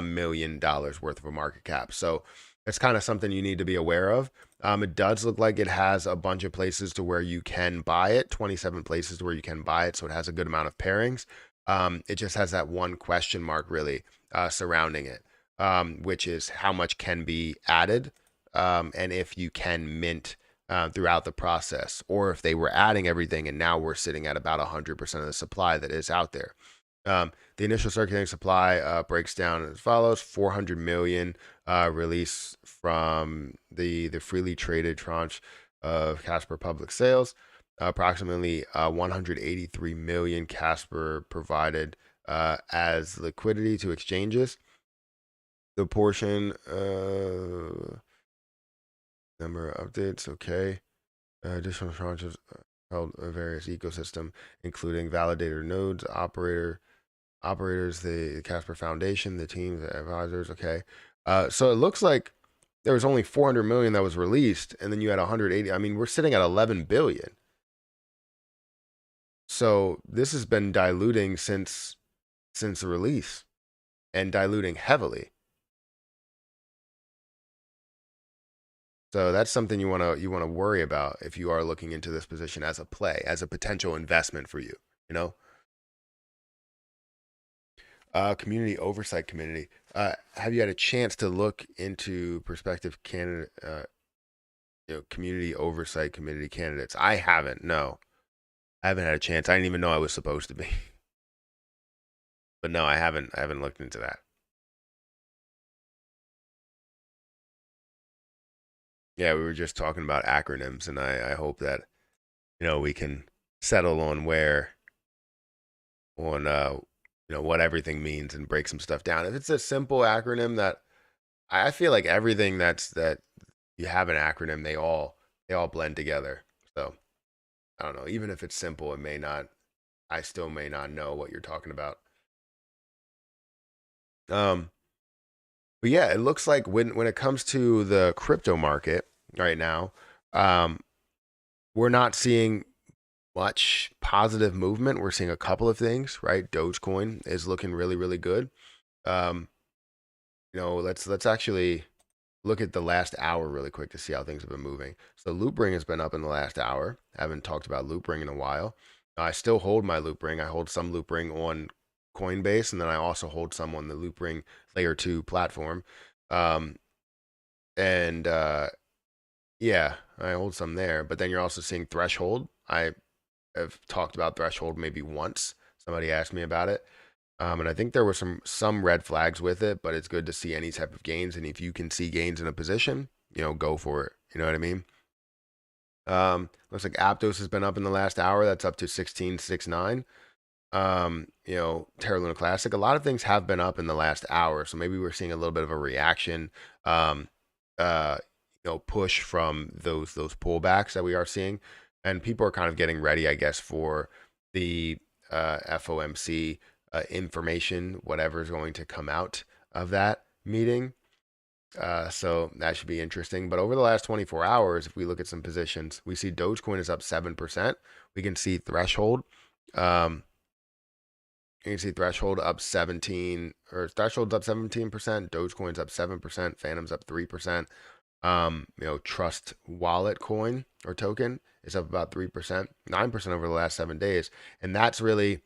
million worth of a market cap. So it's kind of something you need to be aware of. It does look like it has a bunch of places to where you can buy it, 27 places to where you can buy it. So it has a good amount of pairings. It just has that one question mark really surrounding it, which is how much can be added, and if you can mint throughout the process, or if they were adding everything and now we're sitting at about 100% of the supply that is out there. The initial circulating supply breaks down as follows: 400 million release from the freely traded tranche of Casper public sales. Approximately 183 million Casper provided as liquidity to exchanges. The portion number of updates, okay. Additional tranches held various ecosystem, including validator nodes, operators, the Casper Foundation, the teams, the advisors. Okay. So it looks like there was only 400 million that was released, and then you had 180. I mean, we're sitting at 11 billion. So this has been diluting since the release, and diluting heavily. So that's something you want to worry about if you are looking into this position as a play, as a potential investment for you, Community Oversight Committee. Have you had a chance to look into prospective candidate, Community Oversight Committee candidates? I haven't. No, I haven't had a chance. I didn't even know I was supposed to be. But no, I haven't looked into that. Yeah, we were just talking about acronyms, and I hope that we can settle on what everything means and break some stuff down. If it's a simple acronym, that I feel like everything that you have an acronym, they all blend together. So I don't know. Even if it's simple, I still may not know what you're talking about. But yeah, it looks like when it comes to the crypto market right now, we're not seeing much positive movement. We're seeing a couple of things, right? Dogecoin is looking really, really good. Let's actually look at the last hour really quick to see how things have been moving. So Loopring has been up in the last hour. I haven't talked about Loopring in a while. I still hold my Loopring. I hold some Loopring on Coinbase, and then I also hold some on the Loopring Layer 2 platform. Yeah, I hold some there. But then you're also seeing Threshold. I have talked about Threshold maybe once. Somebody asked me about it. And I think there were some red flags with it, but it's good to see any type of gains. And if you can see gains in a position, go for it. You know what I mean? Looks like Aptos has been up in the last hour. That's up to 1669. Terra Luna Classic. A lot of things have been up in the last hour, so maybe we're seeing a little bit of a reaction, push from those pullbacks that we are seeing, and people are kind of getting ready, I guess, for the FOMC information, whatever is going to come out of that meeting. So that should be interesting. But over the last 24 hours, if we look at some positions, we see Dogecoin is up 7%. We can see Threshold. You can see Threshold up 17, or Threshold's up 17%. Dogecoin's up 7%. Phantom's up 3%. Trust Wallet coin or token is up about 3%, 9% over the last 7 days. And that's really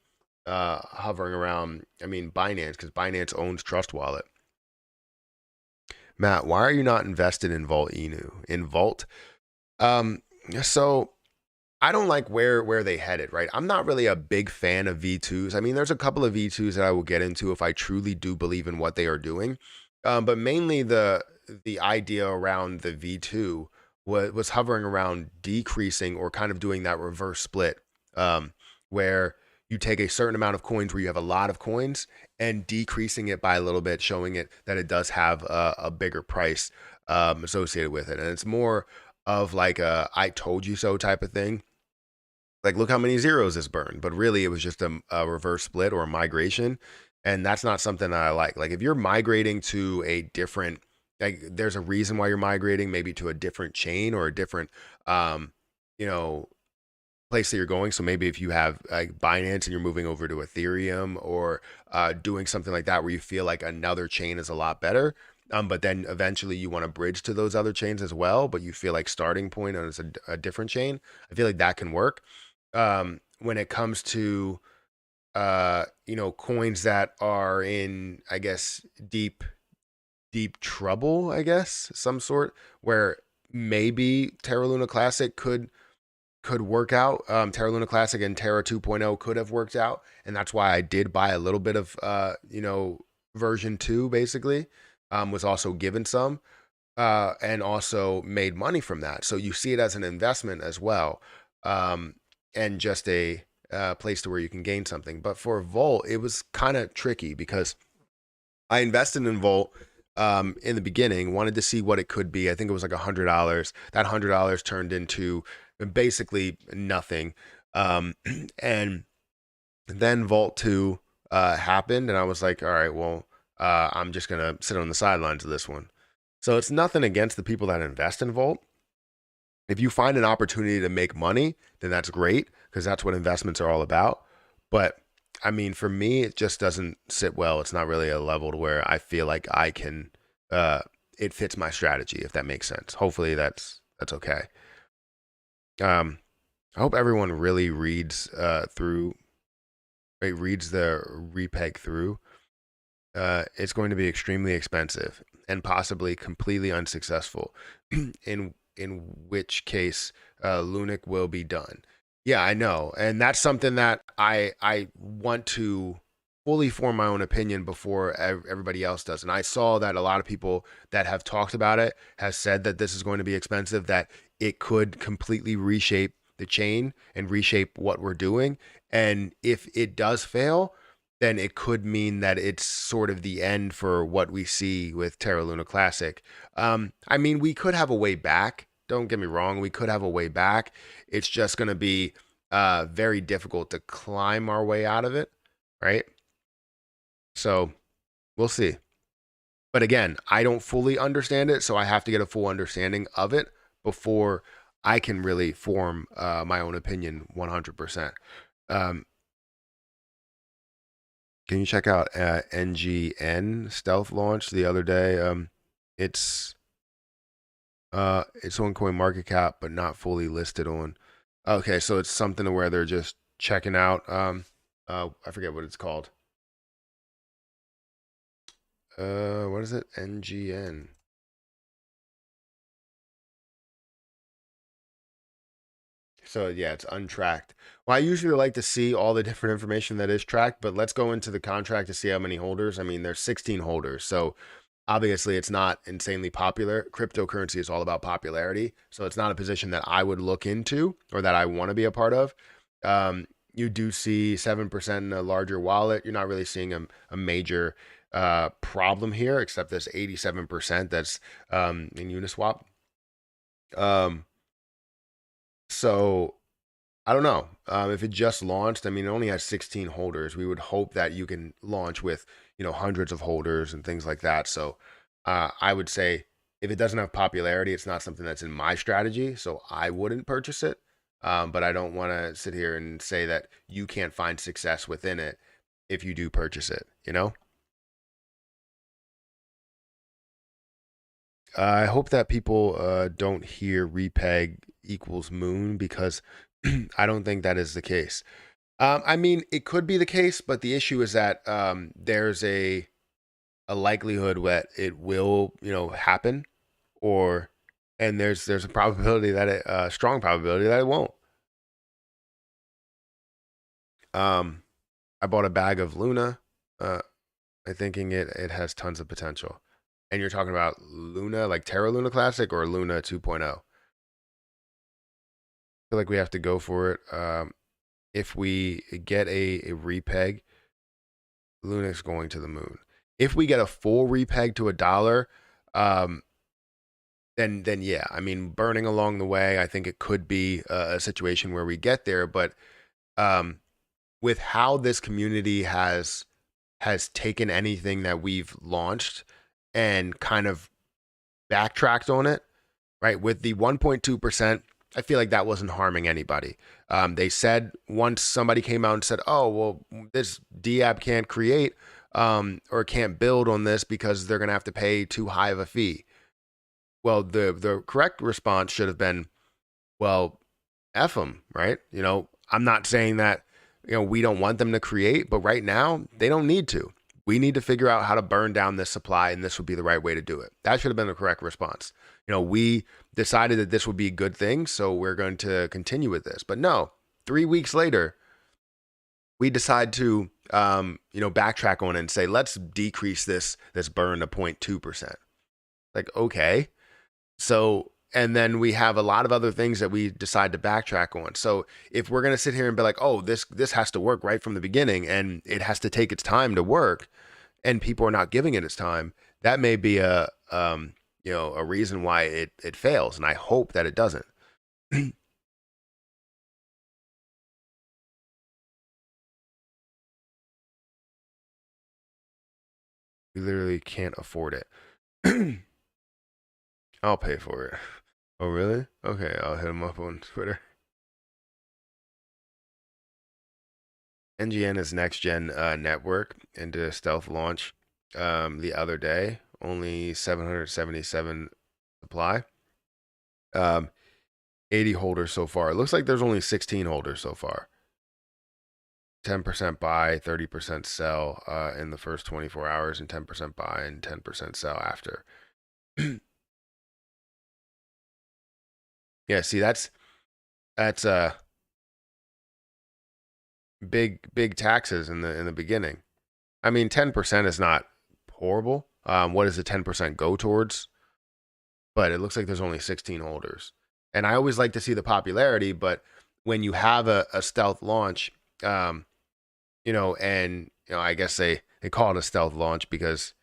hovering around, Binance, because Binance owns Trust Wallet. Matt, why are you not invested in Vault Inu? In Vault? So I don't like where they headed, right? I'm not really a big fan of V2s. There's a couple of V2s that I will get into if I truly do believe in what they are doing. But mainly the idea around the V2 was hovering around decreasing or kind of doing that reverse split, where you take a certain amount of coins where you have a lot of coins and decreasing it by a little bit, showing it that it does have a bigger price associated with it. And it's more of like a I told you so type of thing. Like, look how many zeros this burned. But really, it was just a reverse split or a migration. And that's not something that I like. Like, if you're migrating to a different like there's a reason why you're migrating maybe to a different chain or a different you know place that you're going. So maybe if you have like Binance and you're moving over to Ethereum, or doing something like that where you feel like another chain is a lot better. But then eventually you want to bridge to those other chains as well, but you feel like starting point is a different chain. I feel like that can work. When it comes to coins that are in, I guess, deep trouble, I guess, some sort, where maybe Terra Luna Classic could work out. Terra Luna Classic and Terra 2.0 could have worked out, and that's why I did buy a little bit of version 2 basically. Was also given some, and also made money from that. So you see it as an investment as well, and just a place to where you can gain something. But for Volt, it was kind of tricky because I invested in Volt in the beginning, wanted to see what it could be. I think it was like $100. That $100 turned into basically nothing. And then Vault 2 happened, and I was like, all right, well, I'm just going to sit on the sidelines of this one. So it's nothing against the people that invest in Volt. If you find an opportunity to make money, then that's great, because that's what investments are all about. But I mean, for me, it just doesn't sit well. It's not really a level to where I feel like I can, it fits my strategy, if that makes sense. Hopefully that's okay. Um, I hope everyone really reads reads the repeg through. It's going to be extremely expensive and possibly completely unsuccessful. In which case, Lunic will be done. Yeah, I know, and that's something that I want to fully form my own opinion before everybody else does. And I saw that a lot of people that have talked about it has said that this is going to be expensive, that it could completely reshape the chain and reshape what we're doing. And if it does fail, then it could mean that it's sort of the end for what we see with Terra Luna Classic. I mean, we could have a way back. Don't get me wrong, we could have a way back. It's just going to be very difficult to climb our way out of it, right? So we'll see. But again, I don't fully understand it, so I have to get a full understanding of it before I can really form my own opinion 100%. Can you check out NGN Stealth launch the other day? It's on CoinMarketCap, but not fully listed on. Okay, so it's something to where they're just checking out. I forget what it's called. What is it? NGN. So yeah, it's untracked. Well, I usually like to see all the different information that is tracked, but let's go into the contract to see how many holders. I mean, there's 16 holders, so obviously it's not insanely popular. Cryptocurrency is all about popularity, so it's not a position that I would look into or that I want to be a part of. You do see 7% in a larger wallet. You're not really seeing a major problem here, except this 87% that's in Uniswap. So I don't know if it just launched. I mean, it only has 16 holders. We would hope that you can launch with hundreds of holders and things like that. So I would say if it doesn't have popularity, it's not something that's in my strategy. So I wouldn't purchase it. But I don't want to sit here and say that you can't find success within it if you do purchase it. I hope that people don't hear repeg equals moon, because I don't think that is the case. I mean, it could be the case, but the issue is that there's a likelihood that it will, happen, or and there's a probability that a strong probability that it won't. I bought a bag of Luna, I thinking it has tons of potential. And you're talking about Luna, like Terra Luna Classic or Luna 2.0? I feel like we have to go for it. If we get a repeg, Luna's going to the moon. If we get a full repeg to $1, then yeah, I mean, burning along the way, I think it could be a situation where we get there. But with how this community has taken anything that we've launched and kind of backtracked on it, right? With the 1.2%, I feel like that wasn't harming anybody. They said once somebody came out and said, oh, well, this DApp can't create or can't build on this because they're going to have to pay too high of a fee. Well, the correct response should have been, well, F them, right? I'm not saying that, we don't want them to create, but right now they don't need to. We need to figure out how to burn down this supply, and this would be the right way to do it. That should have been the correct response. We decided that this would be a good thing, so we're going to continue with this. But no, 3 weeks later, we decide to, backtrack on it and say, let's decrease this burn to 0.2%. Like, okay. So, and then we have a lot of other things that we decide to backtrack on. So if we're going to sit here and be like, oh, this has to work right from the beginning and it has to take its time to work, and people are not giving it its time, that may be a reason why it fails. And I hope that it doesn't. We literally can't afford it. I'll pay for it. Oh, really? Okay, I'll hit him up on Twitter. NGN's next gen network into stealth launch the other day. Only 777 supply. 80 holders so far. It looks like there's only 16 holders so far. 10% buy, 30% sell in the first 24 hours, and 10% buy and 10% sell after. Yeah, see, that's big taxes in the beginning. I mean, 10% is not horrible. What does the 10% go towards? But it looks like there's only 16 holders. And I always like to see the popularity, but when you have a stealth launch, and I guess they call it a stealth launch because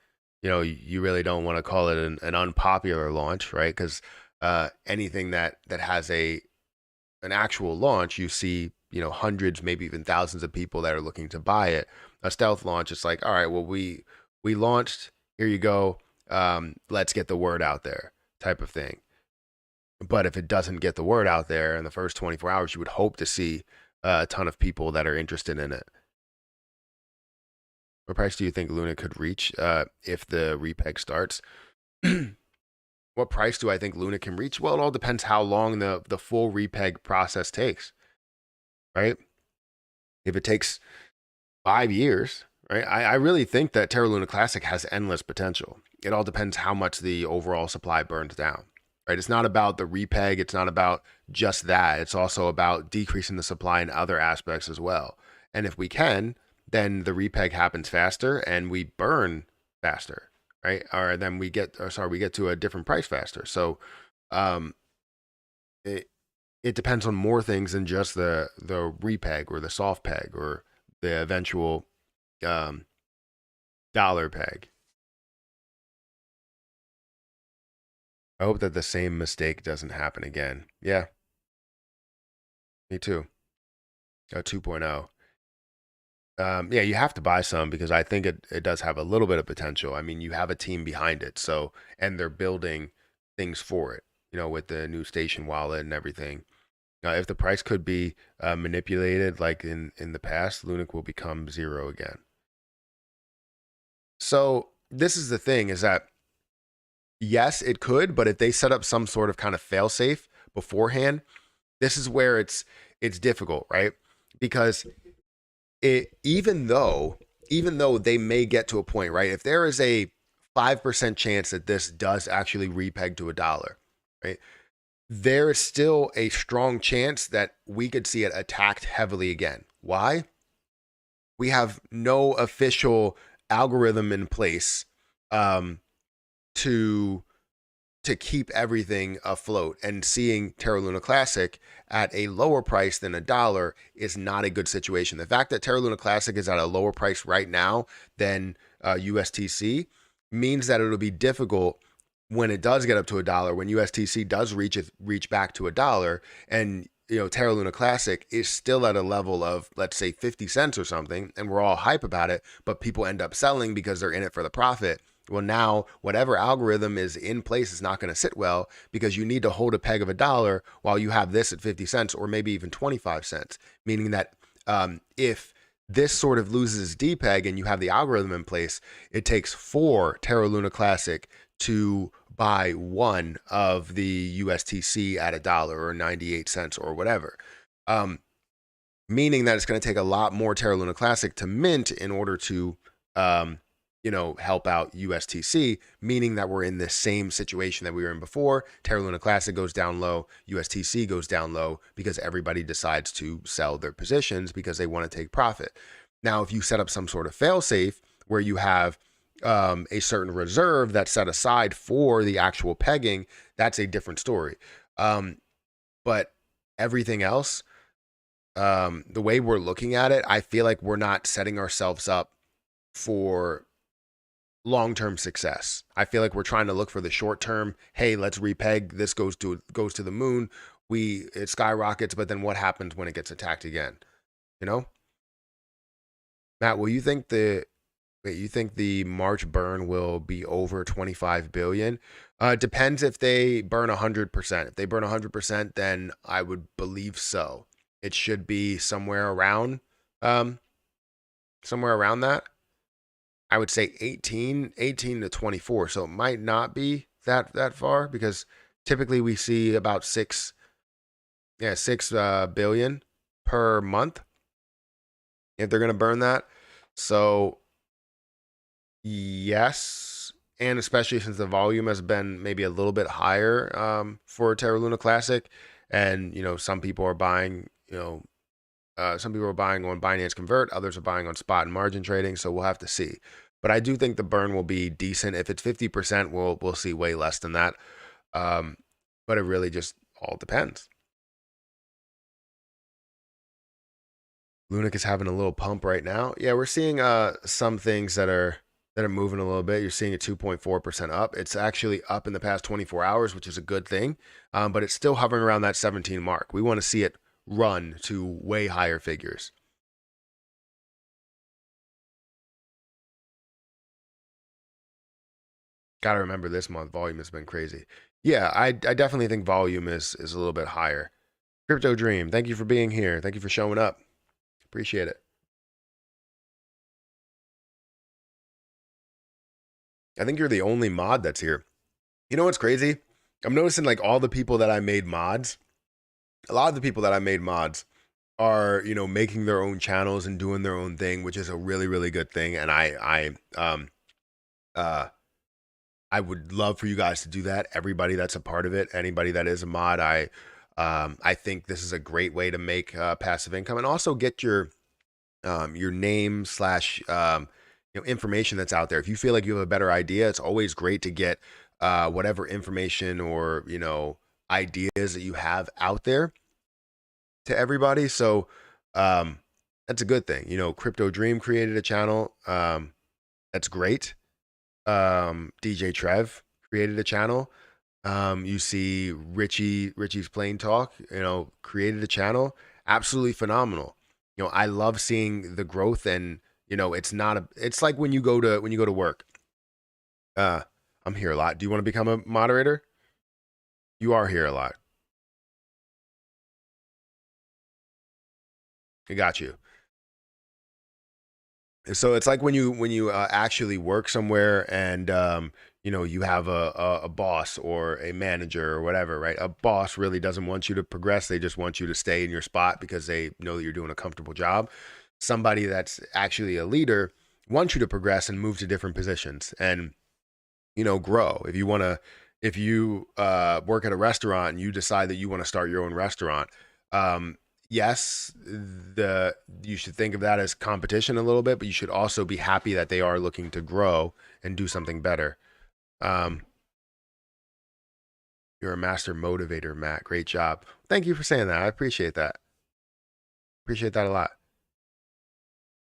you really don't want to call it an unpopular launch, right? Because anything that has an actual launch, you see hundreds, maybe even thousands of people that are looking to buy it. A stealth launch, it's like, all right, well, we launched, here you go, let's get the word out there type of thing. But if it doesn't get the word out there in the first 24 hours, you would hope to see a ton of people that are interested in it. What price do you think Luna could reach if the repeg starts? What price do I think Luna can reach? Well, it all depends how long the full repeg process takes, right? If it takes 5 years, right? I really think that Terra Luna Classic has endless potential. It all depends how much the overall supply burns down, right? It's not about the repeg. It's not about just that. It's also about decreasing the supply in other aspects as well. And if we can, then the repeg happens faster and we burn faster, right? Or then we get to a different price faster. So it depends on more things than just the repeg or the soft peg or the eventual dollar peg. I hope that the same mistake doesn't happen again. Yeah, me too. 2.0. Yeah, you have to buy some because I think it does have a little bit of potential. I mean, you have a team behind it, and they're building things for it, with the new station wallet and everything. If the price could be manipulated like in the past, Lunic will become zero again. So this is the thing, is that yes, it could, but if they set up some sort of kind of fail-safe beforehand, this is where it's difficult, right? Because even though they may get to a point, right? If there is a 5% chance that this does actually repeg to $1, right? There is still a strong chance that we could see it attacked heavily again. Why? We have no official algorithm in place to keep everything afloat, and seeing Terra Luna Classic at a lower price than $1 is not a good situation. The fact that Terra Luna Classic is at a lower price right now than USTC means that it'll be difficult when it does get up to $1, when USTC does reach back to $1, and Terra Luna Classic is still at a level of, let's say, 50 cents or something, and we're all hype about it, but people end up selling because they're in it for the profit. Well, now whatever algorithm is in place is not going to sit well because you need to hold a peg of a dollar while you have this at 50 cents or maybe even 25 cents. Meaning that if this sort of loses its dpeg and you have the algorithm in place, it takes 4 Terra Luna Classic to buy one of the USTC at a dollar or 98 cents or whatever. Meaning that it's going to take a lot more Terra Luna Classic to mint in order to, help out USTC, meaning that we're in the same situation that we were in before. Terra Luna Classic goes down low, USTC goes down low because everybody decides to sell their positions because they want to take profit. Now, if you set up some sort of fail-safe where you have a certain reserve that's set aside for the actual pegging, that's a different story. But everything else, the way we're looking at it, I feel like we're not setting ourselves up for long-term success. I feel like we're trying to look for the short term. Hey, let's repeg. This goes to the moon. It skyrockets, but then what happens when it gets attacked again? You know, Matt, you think the March burn will be over 25 billion? It depends if they burn 100%. If they burn 100%, then I would believe so. It should be somewhere around that. I would say 18 to 24. So it might not be that far because typically we see about 6 billion per month if they're going to burn that. So yes, and especially since the volume has been maybe a little bit higher for Terra Luna Classic, and some people are buying, some people are buying on Binance Convert, others are buying on spot and margin trading. So we'll have to see. But I do think the burn will be decent. If it's 50%, we'll see way less than that. But it really just all depends. Lunic is having a little pump right now. Yeah, we're seeing some things that are moving a little bit. You're seeing a 2.4% up. It's actually up in the past 24 hours, which is a good thing. But it's still hovering around that 17 mark. We want to see it run to way higher figures. Got to remember this month volume has been crazy. Yeah, I definitely think volume is a little bit higher. Crypto Dream, thank you for being here. Thank you for showing up. Appreciate it. I think you're the only mod that's here. You know what's crazy? I'm noticing like all the people that I made mods, a lot of the people that I made mods are, making their own channels and doing their own thing, which is a really, really good thing. And I would love for you guys to do that. Everybody that's a part of it, anybody that is a mod, I think this is a great way to make passive income and also get your name slash information that's out there. If you feel like you have a better idea, it's always great to get whatever information or ideas that you have out there to everybody. So that's a good thing. Crypto Dream created a channel. That's great. DJ Trev created a channel. You see Richie's Plain Talk, created a channel. Absolutely phenomenal. I love seeing the growth, and it's like when you go to work. I'm here a lot. Do you want to become a moderator? You are here a lot. I got you. So it's like when you actually work somewhere and you have a boss or a manager or whatever, right? A boss really doesn't want you to progress. They just want you to stay in your spot because they know that you're doing a comfortable job. Somebody that's actually a leader wants you to progress and move to different positions and grow. If you work at a restaurant and you decide that you want to start your own restaurant, yes, you should think of that as competition a little bit, but you should also be happy that they are looking to grow and do something better. You're a master motivator, Matt. Great job. Thank you for saying that. I appreciate that. Appreciate that a lot.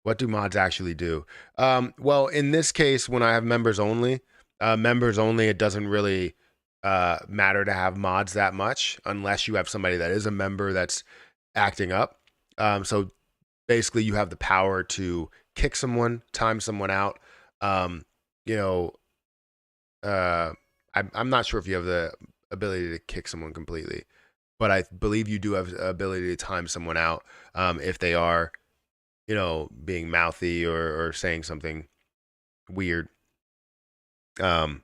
What do mods actually do? Well, in this case, when I have members only, it doesn't really matter to have mods that much unless you have somebody that is a member that's acting up. So basically you have the power to kick someone, time someone out, I'm not sure if you have the ability to kick someone completely, but I believe you do have the ability to time someone out if they are, being mouthy or saying something weird. Um,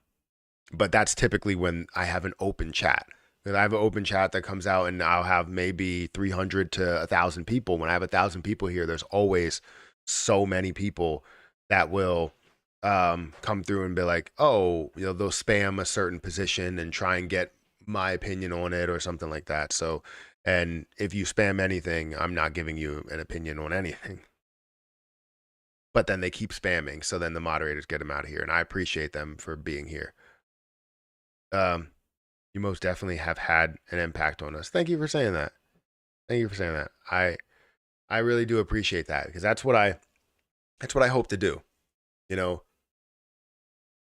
but that's typically when I have an open chat. Because I have an open chat that comes out, and I'll have maybe 300 to 1,000 people. When I have 1,000 people here, there's always so many people that will come through and be like, oh, they'll spam a certain position and try and get my opinion on it or something like that. So, and if you spam anything, I'm not giving you an opinion on anything. But then they keep spamming, so then the moderators get them out of here, and I appreciate them for being here. Um, you most definitely have had an impact on us. Thank you for saying that. Thank you for saying that. I really do appreciate that, because that's what I hope to do. You know,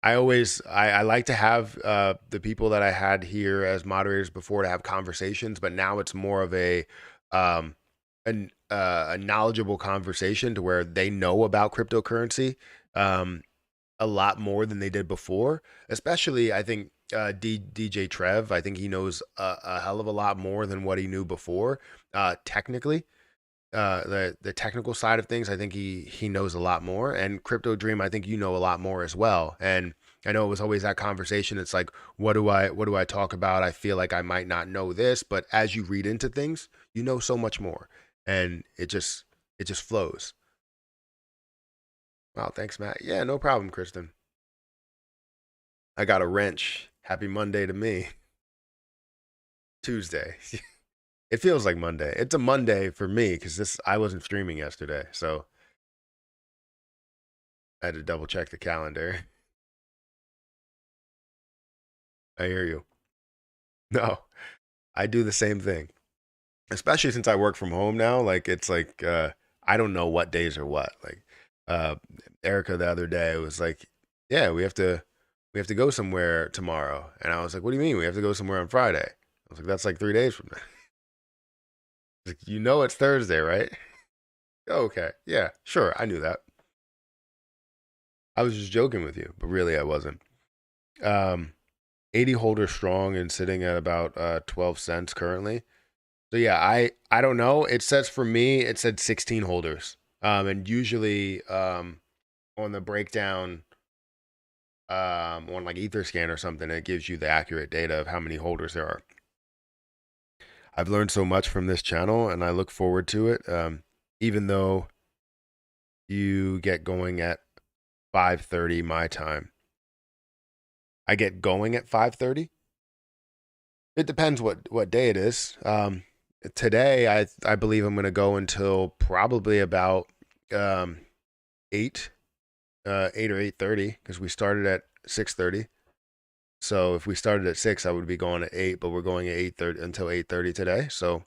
I like to have the people that I had here as moderators before to have conversations, but now it's more of um a knowledgeable conversation to where they know about cryptocurrency a lot more than they did before. Especially, I think DJ Trev. I think he knows a hell of a lot more than what he knew before. Technically, the technical side of things, I think he knows a lot more. And Crypto Dream, I think you know a lot more as well. And I know it was always that conversation. It's like, what do I talk about? I feel like I might not know this, but as you read into things, you know so much more, and it just flows. Wow, thanks, Matt. Yeah, no problem, Kristen. I got a wrench. Happy Monday to me. Tuesday. It feels like Monday. It's a Monday for me because this I wasn't streaming yesterday, so I had to double check the calendar. I hear you. No, I do the same thing, especially since I work from home now. Like it's like I don't know what days are what. Like uh, Erica the other day was like, "Yeah, we have to go somewhere tomorrow," and I was like, "What do you mean we have to go somewhere on Friday?" I was like, "That's like 3 days from now." Like, it's Thursday, right? Oh, okay, yeah, sure, I knew that. I was just joking with you, but really I wasn't. Um, 80 holders strong and sitting at about 12 cents currently. So yeah, I don't know. It says for me, it said 16 holders. And usually on the breakdown on like Etherscan or something, it gives you the accurate data of how many holders there are. I've learned so much from this channel, and I look forward to it. Even though you get going at 5:30 my time, I get going at 5:30. It depends what day it is. Today, I believe I'm going to go until probably about um, 8, 8 or 8:30, because we started at 6:30. So if we started at 6, I would be going at 8, but we're going at 8:30 until 8:30 today. So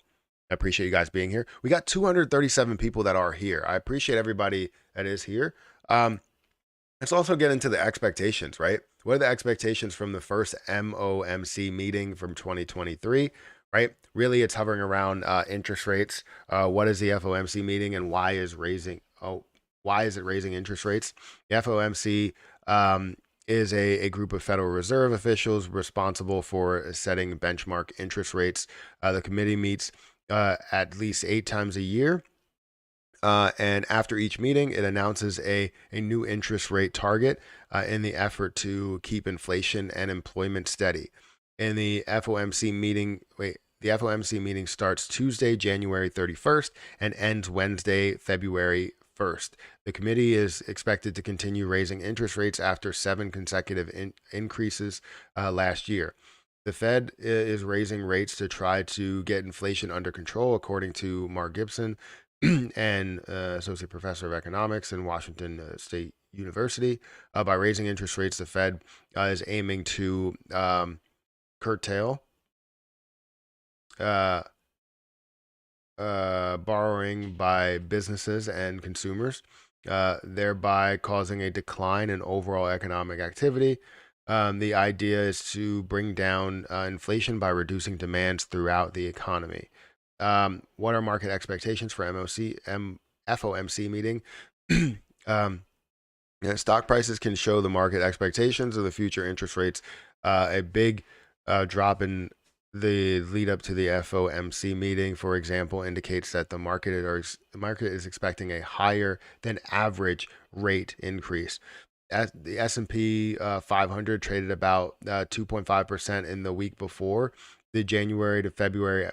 I appreciate you guys being here. We got 237 people that are here. I appreciate everybody that is here. Um, let's also get into the expectations, right? What are the expectations from the first MOMC meeting from 2023, right? Really, it's hovering around interest rates. What is the FOMC meeting, and why is it raising interest rates? The FOMC is a group of Federal Reserve officials responsible for setting benchmark interest rates. The committee meets at least 8 times a year. And after each meeting, it announces a new interest rate target in the effort to keep inflation and employment steady. And the FOMC meeting starts Tuesday, January 31st, and ends Wednesday, February 1st. The committee is expected to continue raising interest rates after 7 consecutive increases last year. The Fed is raising rates to try to get inflation under control, according to Mark Gibson, and associate professor of economics in Washington State University. By raising interest rates, the Fed is aiming to curtail uh, borrowing by businesses and consumers, thereby causing a decline in overall economic activity. The idea is to bring down inflation by reducing demands throughout the economy. What are market expectations for FOMC meeting? um, Yeah, stock prices can show the market expectations of the future interest rates. A big drop in the lead up to the FOMC meeting, for example, indicates that the market is expecting a higher than average rate increase. The S&P 500 traded about 2.5% in the week before the January to February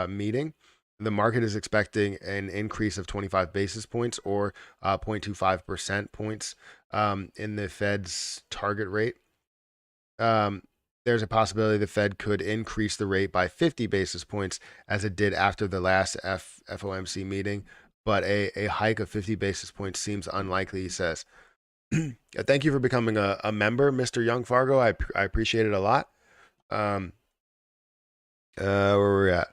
meeting. The market is expecting an increase of 25 basis points or 0.25% points in the Fed's target rate. There's a possibility the Fed could increase the rate by 50 basis points as it did after the last FOMC meeting, but a hike of 50 basis points seems unlikely, he says. Thank you for becoming a member, Mr. Young Fargo. I appreciate it a lot. Where we're at.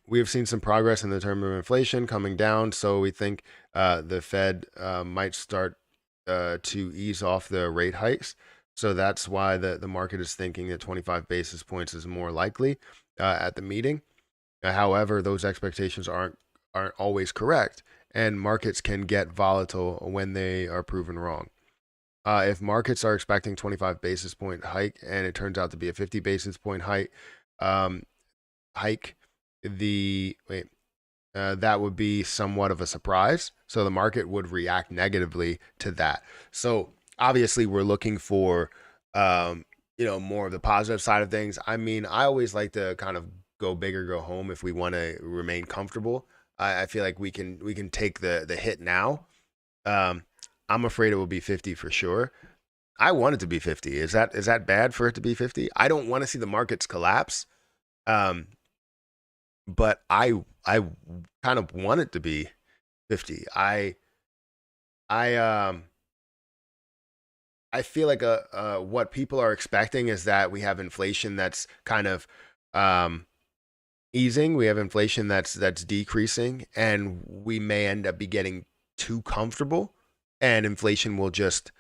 We have seen some progress in the term of inflation coming down, so we think the Fed might start to ease off the rate hikes. So that's why the market is thinking that 25 basis points is more likely at the meeting. However, those expectations aren't always correct, and markets can get volatile when they are proven wrong. If markets are expecting 25 basis point hike and it turns out to be a 50 basis point um, hike, that would be somewhat of a surprise. So the market would react negatively to that. So obviously, we're looking for more of the positive side of things. I mean, I always like to kind of go big or go home if we want to remain comfortable. I feel like we can take the hit now. Um, I'm afraid it will be 50 for sure. I want it to be 50. Is that bad for it to be 50? I don't want to see the markets collapse. Um, but I kind of want it to be 50. I I feel like what people are expecting is that we have inflation that's kind of um easing. We have inflation that's decreasing, and we may end up be getting too comfortable, and inflation will just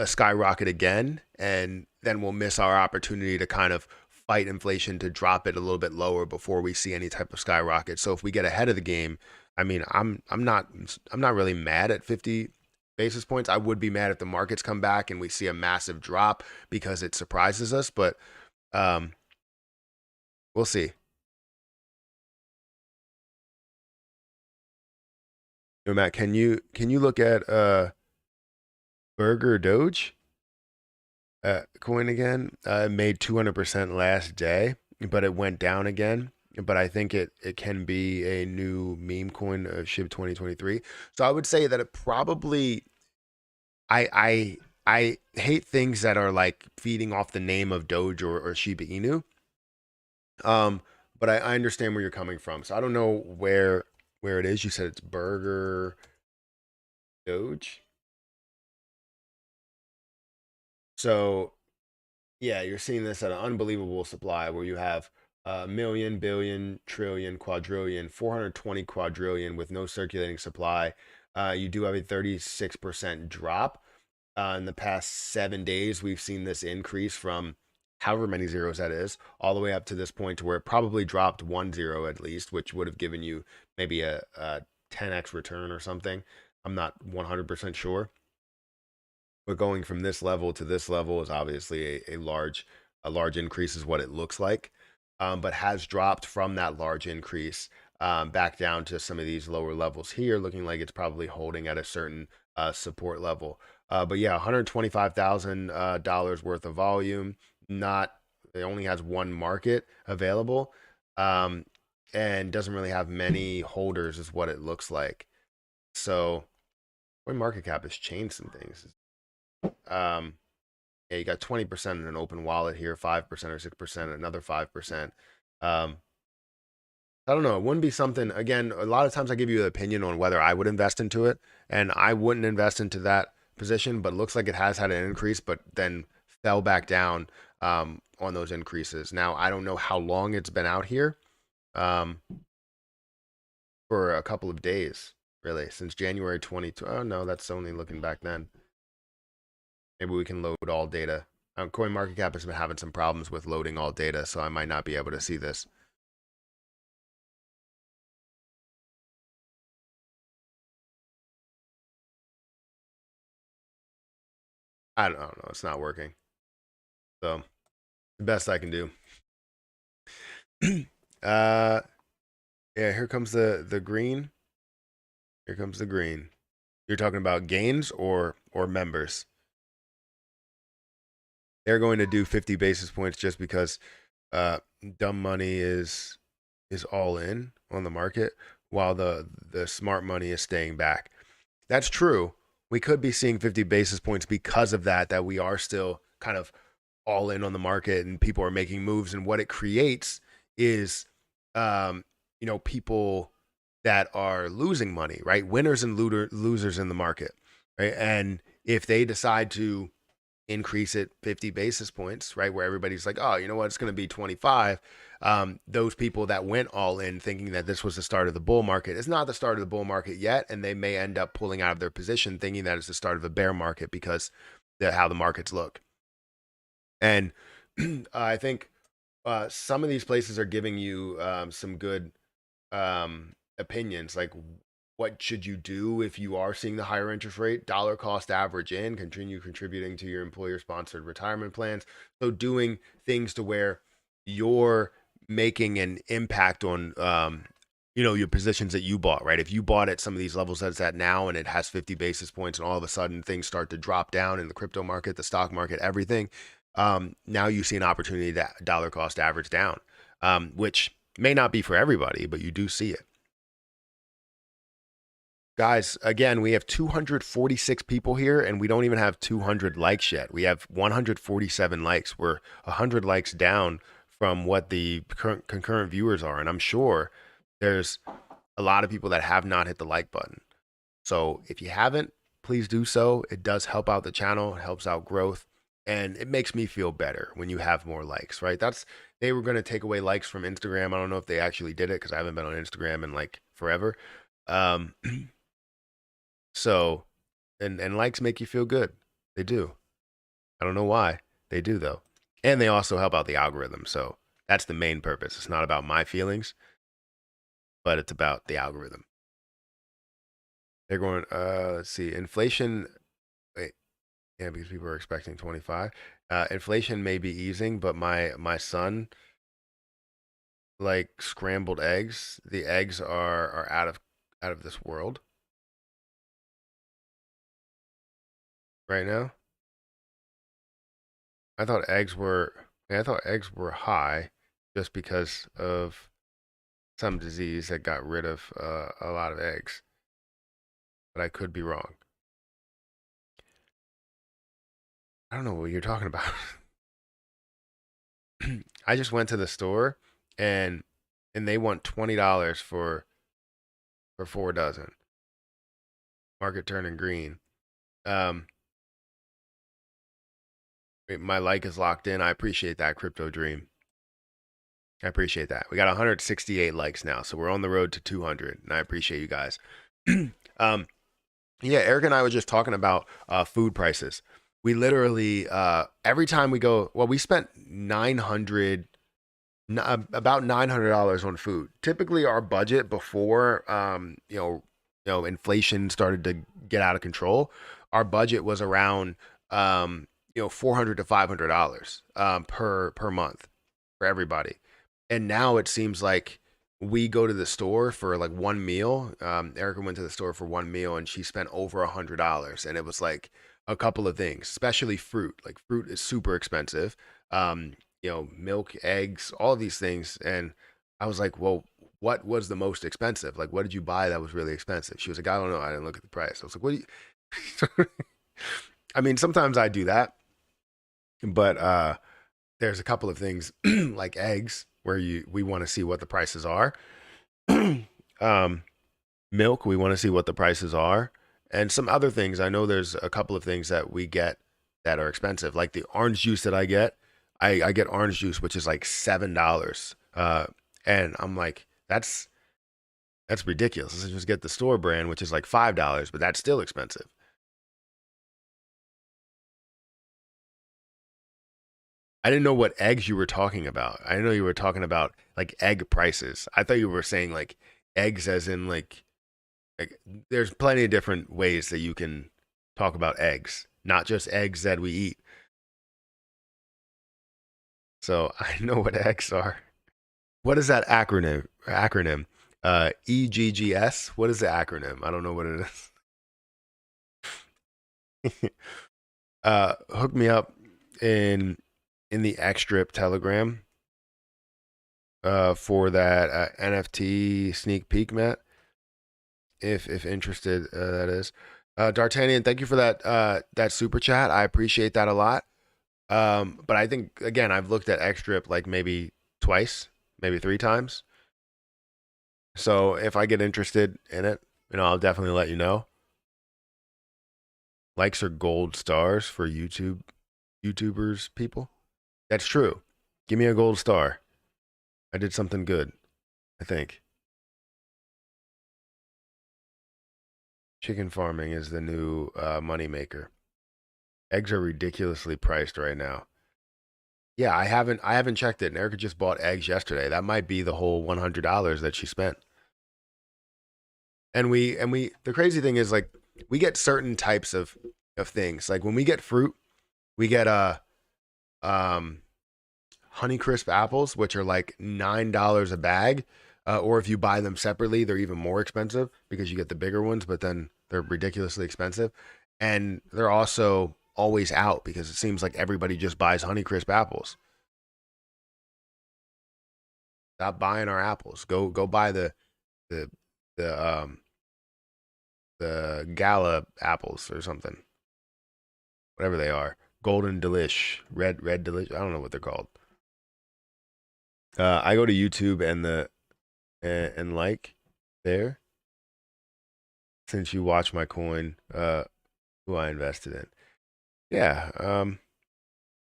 skyrocket again, and then we'll miss our opportunity to kind of fight inflation to drop it a little bit lower before we see any type of skyrocket. So if we get ahead of the game, I mean, I'm not really mad at 50 basis points. I would be mad if the markets come back and we see a massive drop because it surprises us, but um, we'll see. Matt, can you look at Burger Doge coin again? It made 200% last day, but it went down again. But I think it can be a new meme coin of SHIB 2023. So I would say that it probably I hate things that are like feeding off the name of Doge or Shiba Inu. Um, but I understand where you're coming from. So I don't know where it is. You said it's Burger Doge. So yeah, you're seeing this at an unbelievable supply where you have a million, billion, trillion, quadrillion, 420 quadrillion with no circulating supply. You do have a 36% drop. In the past 7 days, we've seen this increase from however many zeros that is, all the way up to this point to where it probably dropped 1 zero at least, which would have given you maybe a 10x return or something. I'm not 100% sure. But going from this level to this level is obviously a large increase is what it looks like, but has dropped from that large increase back down to some of these lower levels here, looking like it's probably holding at a certain support level. But yeah, $125,000 worth of volume. Not It only has one market available, um, and doesn't really have many holders, is what it looks like. So, when market cap has changed some things. Um, yeah, you got 20% in an open wallet here, 5% or 6%, another 5%. Um, I don't know. It wouldn't be something, again, a lot of times I give you an opinion on whether I would invest into it, and I wouldn't invest into that position, but it looks like it has had an increase, but then fell back down on those increases. Now, I don't know how long it's been out here, um, for a couple of days, really, since January 22. Oh, no, that's only looking back then. Maybe we can load all data. CoinMarketCap has been having some problems with loading all data, so I might not be able to see this. I don't know. It's not working. So the best I can do. uh, yeah. Here comes the green. Here comes the green. You're talking about gains or members. They're going to do 50 basis points just because uh, dumb money is all in on the market, while the smart money is staying back. That's true. We could be seeing 50 basis points because of that we are still kind of all in on the market and people are making moves. And what it creates is, um, people that are losing money, right? Winners and losers in the market, right? And if they decide to increase it 50 basis points, right? Where everybody's like, oh, you know what? It's going to be 25. Those people that went all in thinking that this was the start of the bull market, it's not the start of the bull market yet. And they may end up pulling out of their position thinking that it's the start of a bear market because how the markets look. And I think some of these places are giving you some good opinions, like what should you do if you are seeing the higher interest rate? Dollar cost average in, continue contributing to your employer sponsored retirement plans. So doing things to where you're making an impact on your positions that you bought, right? If you bought at some of these levels that it's at now and it has 50 basis points and all of a sudden things start to drop down in the crypto market, the stock market, everything, now you see an opportunity to dollar cost average down, which may not be for everybody, but you do see it. Guys, again, we have 246 people here and we don't even have 200 likes yet. We have 147 likes. We're 100 likes down from what the current concurrent viewers are. And I'm sure there's a lot of people that have not hit the like button. So if you haven't, please do so. It does help out the channel, it helps out growth, and it makes me feel better when you have more likes, right? They were going to take away likes from Instagram. I don't know if they actually did it because I haven't been on Instagram in like forever. Um, so, and likes make you feel good. They do. I don't know why. They do though. And they also help out the algorithm. So that's the main purpose. It's not about my feelings, but it's about the algorithm. They're going, let's see, inflation. Wait, yeah, because people are expecting 25. Inflation may be easing, but my son like scrambled eggs. The eggs are out of this world right now. I thought eggs were high just because of some disease that got rid of a lot of eggs, but I could be wrong. I don't know what you're talking about. I just went to the store and they want $20 for 4 dozen. Market turning green. Um, my like is locked in. I appreciate that, Crypto Dream. I appreciate that. We got 168 likes now, so we're on the road to 200, and I appreciate you guys. Yeah, Eric and I were just talking about food prices. We literally every time we go, well, we spent about $900 on food. Typically, our budget before inflation started to get out of control, our budget was around $400 to $500 per month for everybody. And now it seems like we go to the store for like one meal. Erica went to the store for one meal and she spent over $100, and it was like a couple of things, especially fruit. Like fruit is super expensive. Milk, eggs, all of these things. And I was like, well, what was the most expensive? Like, what did you buy that was really expensive? She was like, I don't know. I didn't look at the price. I was like, what do you? I mean, sometimes I do that, but there's a couple of things like eggs where we want to see what the prices are. um, Milk, we want to see what the prices are, and some other things. I know there's a couple of things that we get that are expensive, like the orange juice that I get. I get orange juice, which is like $7, and I'm like, that's ridiculous. Let's just get the store brand, which is like $5, but that's still expensive. I didn't know what eggs you were talking about. I didn't know you were talking about like egg prices. I thought you were saying like eggs as in like there's plenty of different ways that you can talk about eggs, not just eggs that we eat. So I know what eggs are. What is that acronym? EGGS. What is the acronym? I don't know what it is. Hook me up in the X Strip Telegram for that NFT sneak peek, Matt. If interested, that is. D'Artagnan, thank you for that super chat. I appreciate that a lot. But I think again, I've looked at X Strip like maybe twice, maybe three times. So if I get interested in it, I'll definitely let you know. Likes are gold stars for YouTubers, people. That's true. Give me a gold star. I did something good, I think. Chicken farming is the new money maker. Eggs are ridiculously priced right now. Yeah, I haven't checked it. And Erica just bought eggs yesterday. That might be the whole $100 that she spent. And we the crazy thing is like we get certain types of things. Like when we get fruit, we get um Honeycrisp apples, which are like $9 a bag. Or if you buy them separately, they're even more expensive because you get the bigger ones, but then they're ridiculously expensive. And they're also always out because it seems like everybody just buys Honeycrisp apples. Stop buying our apples. Go buy the the the Gala apples or something, whatever they are. Golden Delish, red Delish. I don't know what they're called. I go to YouTube and and like there since you watch my coin, who I invested in. Yeah,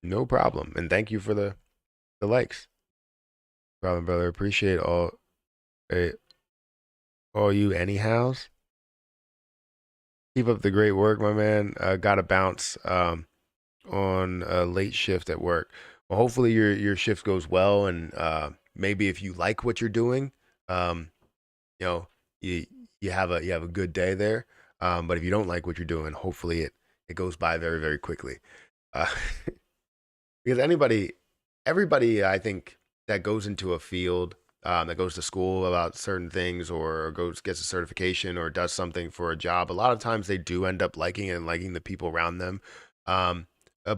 no problem. And thank you for the likes. No problem, brother. Appreciate eh, all you anyhows. Keep up the great work, my man. Got to bounce on a late shift at work. Well, hopefully your shift goes well, and maybe if you like what you're doing, um, you know, you you have a good day there. But if you don't like what you're doing, hopefully it goes by very very quickly. Uh, because everybody, I think that goes into a field, that goes to school about certain things, or gets a certification, or does something for a job. A lot of times they do end up liking it and liking the people around them. Um,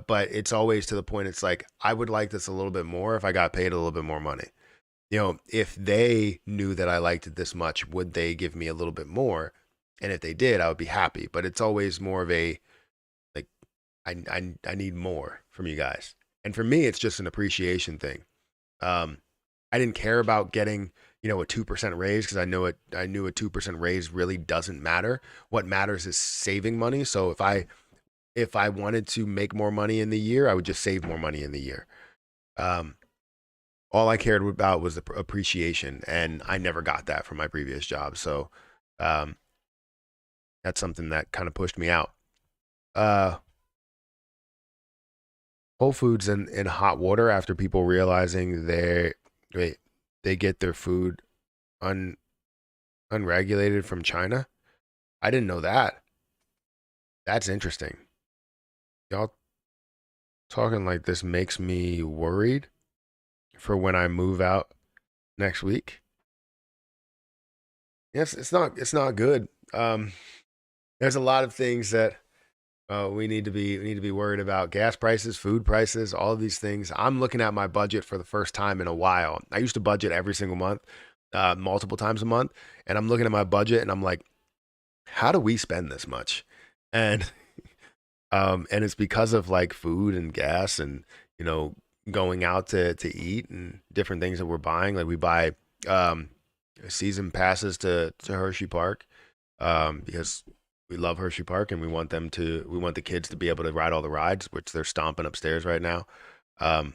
but it's always to the point. It's like I would like this a little bit more if I got paid a little bit more money. If they knew that I liked it this much, would they give me a little bit more? And if they did, I would be happy. But it's always more of a like I need more from you guys. And for me, it's just an appreciation thing. Um, I didn't care about getting a 2% raise because I knew a 2% raise really doesn't matter. What matters is saving money. So if I wanted to make more money in the year, I would just save more money in the year. Um, all I cared about was the appreciation, and I never got that from my previous job. So um, that's something that kind of pushed me out. Uh, Whole Foods in hot water after people realizing they they get their food un, unregulated from China. I didn't know that. That's interesting. Y'all talking like this makes me worried for when I move out next week. Yes, it's not good. There's a lot of things that we need to be worried about: gas prices, food prices, all of these things. I'm looking at my budget for the first time in a while. I used to budget every single month, multiple times a month, and I'm looking at my budget and I'm like, how do we spend this much? And and it's because of like food and gas and you know going out to eat and different things that we're buying. Like we buy um, season passes to Hershey Park because we love Hershey Park and we want the kids to be able to ride all the rides, which they're stomping upstairs right now. Um,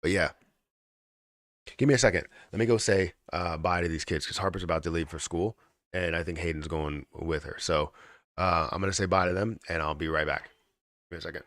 but yeah, give me a second. Let me go say bye to these kids because Harper's about to leave for school, and I think Hayden's going with her. So I'm gonna say bye to them, and I'll be right back. Give me a second.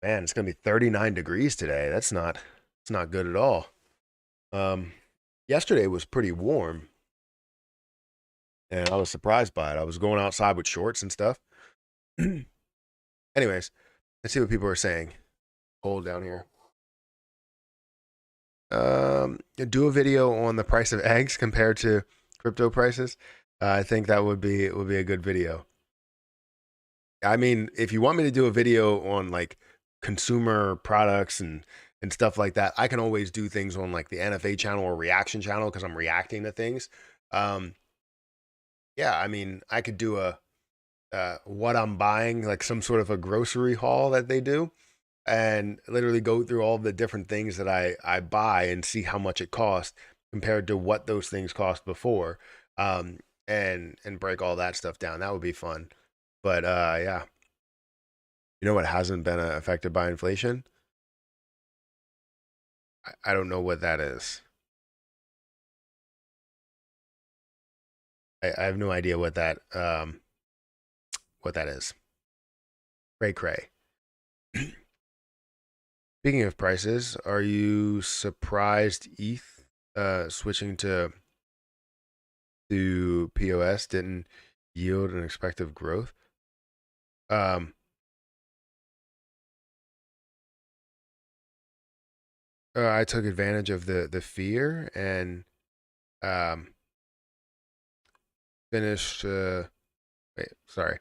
Man, it's gonna be 39 degrees today. It's not good at all. Um, Yesterday was pretty warm, and I was surprised by it. I was going outside with shorts and stuff. Anyways, let's see what people are saying. Cold down here. Do a video on the price of eggs compared to crypto prices. I think that would be a good video. I mean, if you want me to do a video on like consumer products and stuff like that, I can always do things on like the NFA channel or reaction channel because I'm reacting to things. Um, yeah, I mean, I could do a what I'm buying, like some sort of a grocery haul that they do, and literally go through all the different things that I buy and see how much it costs compared to what those things cost before, um, and break all that stuff down. That would be fun. But yeah, you know what hasn't been affected by inflation? I don't know what that is. I have no idea what that is. Cray cray. Speaking of prices, are you surprised ETH switching to POS didn't yield an expected growth? Um, I took advantage of the fear and um, finished. Sorry,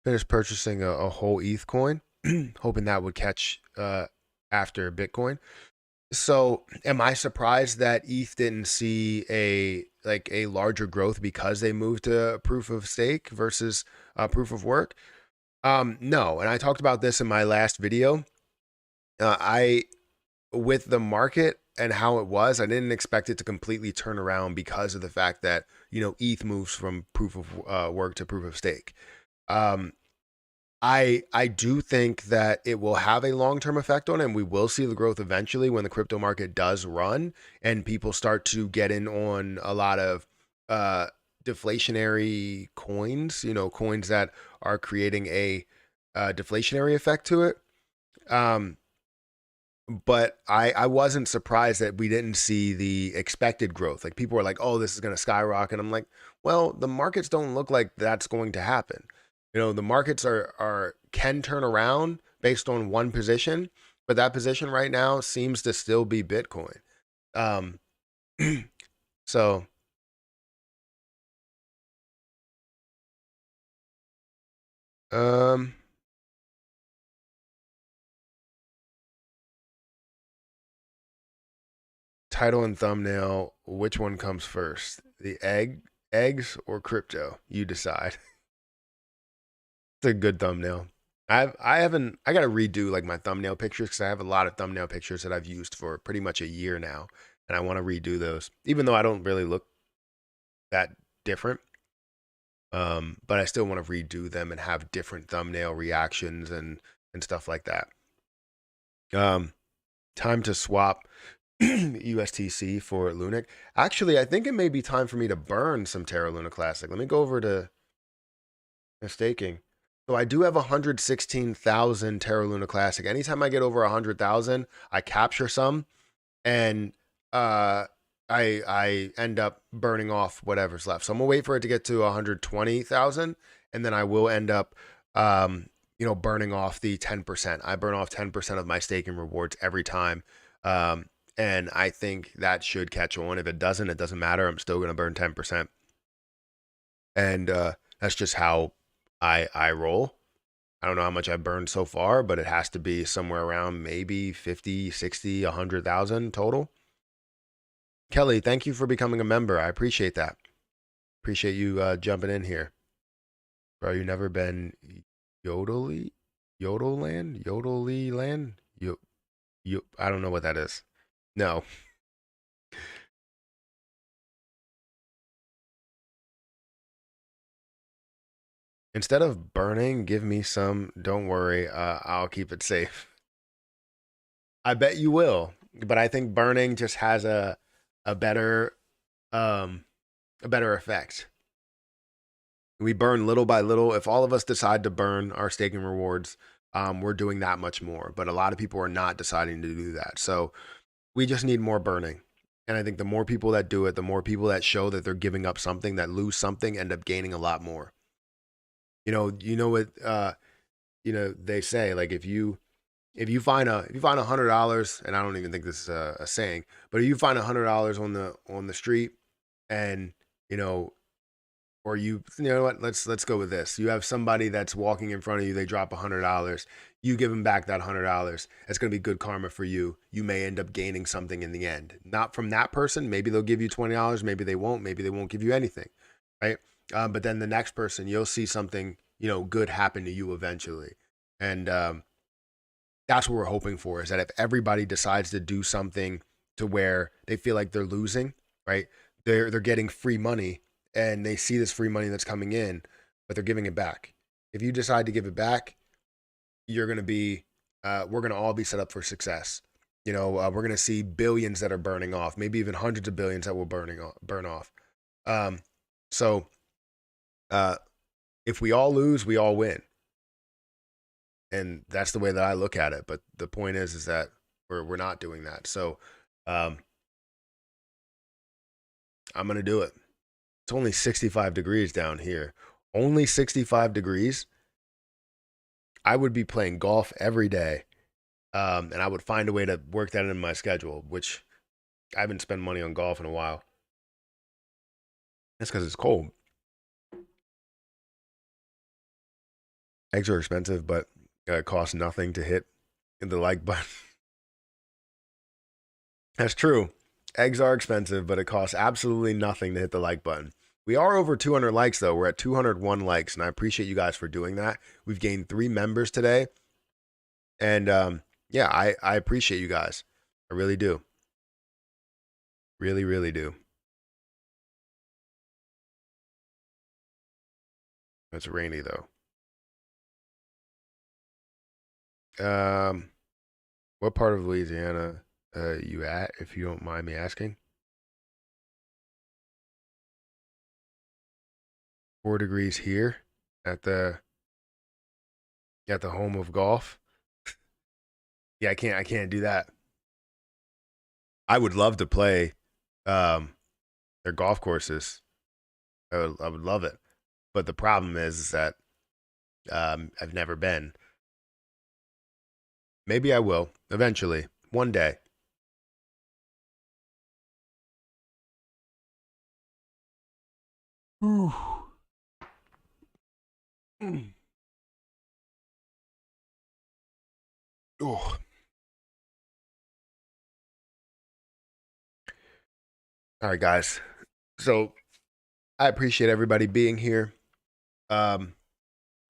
finished purchasing a whole ETH coin, hoping that would catch after Bitcoin. So, am I surprised that ETH didn't see a larger growth because they moved to proof of stake versus proof of work? No, and I talked about this in my last video. I with the market and how it was, I didn't expect it to completely turn around because of the fact that ETH moves from proof of work to proof of stake. Um, I do think that it will have a long term effect on it, and we will see the growth eventually when the crypto market does run and people start to get in on a lot of uh, deflationary coins. Coins that are creating a deflationary effect to it. Um, but I wasn't surprised that we didn't see the expected growth. Like people were like, "Oh, this is going to skyrocket." I'm like, "Well, the markets don't look like that's going to happen." The markets are can turn around based on one position, but that position right now seems to still be Bitcoin. Um, so um, title and thumbnail, which one comes first? Eggs or crypto? You decide. It's a good thumbnail. I haven't I gotta redo like my thumbnail pictures because I have a lot of thumbnail pictures that I've used for pretty much a year now, and I want to redo those. Even though I don't really look that different, but I still want to redo them and have different thumbnail reactions and stuff like that. Um, Time to swap USTC for Lunic. Actually, I think it may be time for me to burn some Terra Luna Classic. Let me go over to staking. So I do have 116,000 Terra Luna Classic. Anytime I get over 100,000, I capture some, and uh, I end up burning off whatever's left. So I'm gonna wait for it to get to 120,000, and then I will end up, burning off the 10%. I burn off 10% of my staking rewards every time, um, and I think that should catch on. If it doesn't, it doesn't matter. I'm still gonna burn 10%, and that's just how I roll. I don't know how much I've burned so far, but it has to be somewhere around maybe 50, 60, 100,000 total. Kelly, thank you for becoming a member. I appreciate that. Appreciate you jumping in here. Bro, you never been Yodely? Yodely land? I don't know what that is. No. Instead of burning, give me some. Don't worry. I'll keep it safe. I bet you will. But I think burning just has a better um a better effect. We burn little by little. If all of us decide to burn our staking rewards we're doing that much more. But a lot of people are not deciding to do that. So we just need more burning. And I think the more people that do it, the more people that show that they're giving up something, that lose something, end up gaining a lot more. What they say, like if you find $100, and I don't even think this is a saying, but if you find $100 on the street, and you know or you know what, let's go with this. You have somebody that's walking in front of you, they drop $100, you give them back that $100. It's going to be good karma for you. You may end up gaining something in the end, not from that person. Maybe they'll give you $20, maybe they won't give you anything, right? But then the next person, you'll see something good happen to you eventually. And that's what we're hoping for, is that if everybody decides to do something to where they feel like they're losing, right? They're getting free money, and they see this free money that's coming in, but they're giving it back. If you decide to give it back, you're going to be we're going to all be set up for success. We're going to see billions that are burning off, maybe even hundreds of billions that will burn off. So if we all lose, we all win. And that's the way that I look at it. But the point is that we're not doing that. So I'm gonna do it. It's only 65 degrees down here. Only 65 degrees. I would be playing golf every day, and I would find a way to work that in my schedule. Which I haven't spent money on golf in a while. That's because it's cold. Eggs are expensive, but it costs nothing to hit the like button. That's true. Eggs are expensive, but it costs absolutely nothing to hit the like button. We are over 200 likes, though. We're at 201 likes, and I appreciate you guys for doing that. We've gained 3 members today. And yeah, I appreciate you guys. I really do. Really, really do. It's rainy, though. What part of Louisiana you at, if you don't mind me asking? 4 degrees here at the home of golf. Yeah, I can't do that. I would love to play their golf courses. I would love it. But the problem is that I've never been. Maybe I will eventually, one day. Ooh. Oh. All right, guys. So I appreciate everybody being here.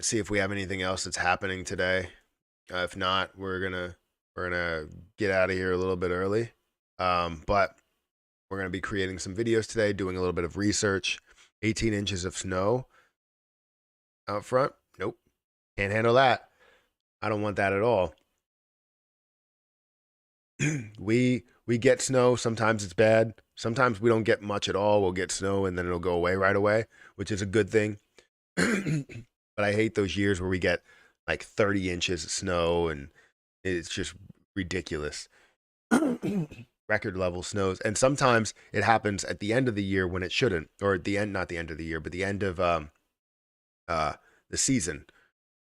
See if we have anything else that's happening today. If not, we're gonna get out of here a little bit early. But we're gonna be creating some videos today, doing a little bit of research. 18 inches of snow out front. Nope, can't handle that. I don't want that at all. we get snow. Sometimes it's bad. Sometimes we don't get much at all. We'll get snow and then it'll go away right away, which is a good thing. But I hate those years where we get like 30 inches of snow and it's just ridiculous. Record level snows. And sometimes it happens at the end of the year when it shouldn't, or at the end, not the end of the year, but the end of the season,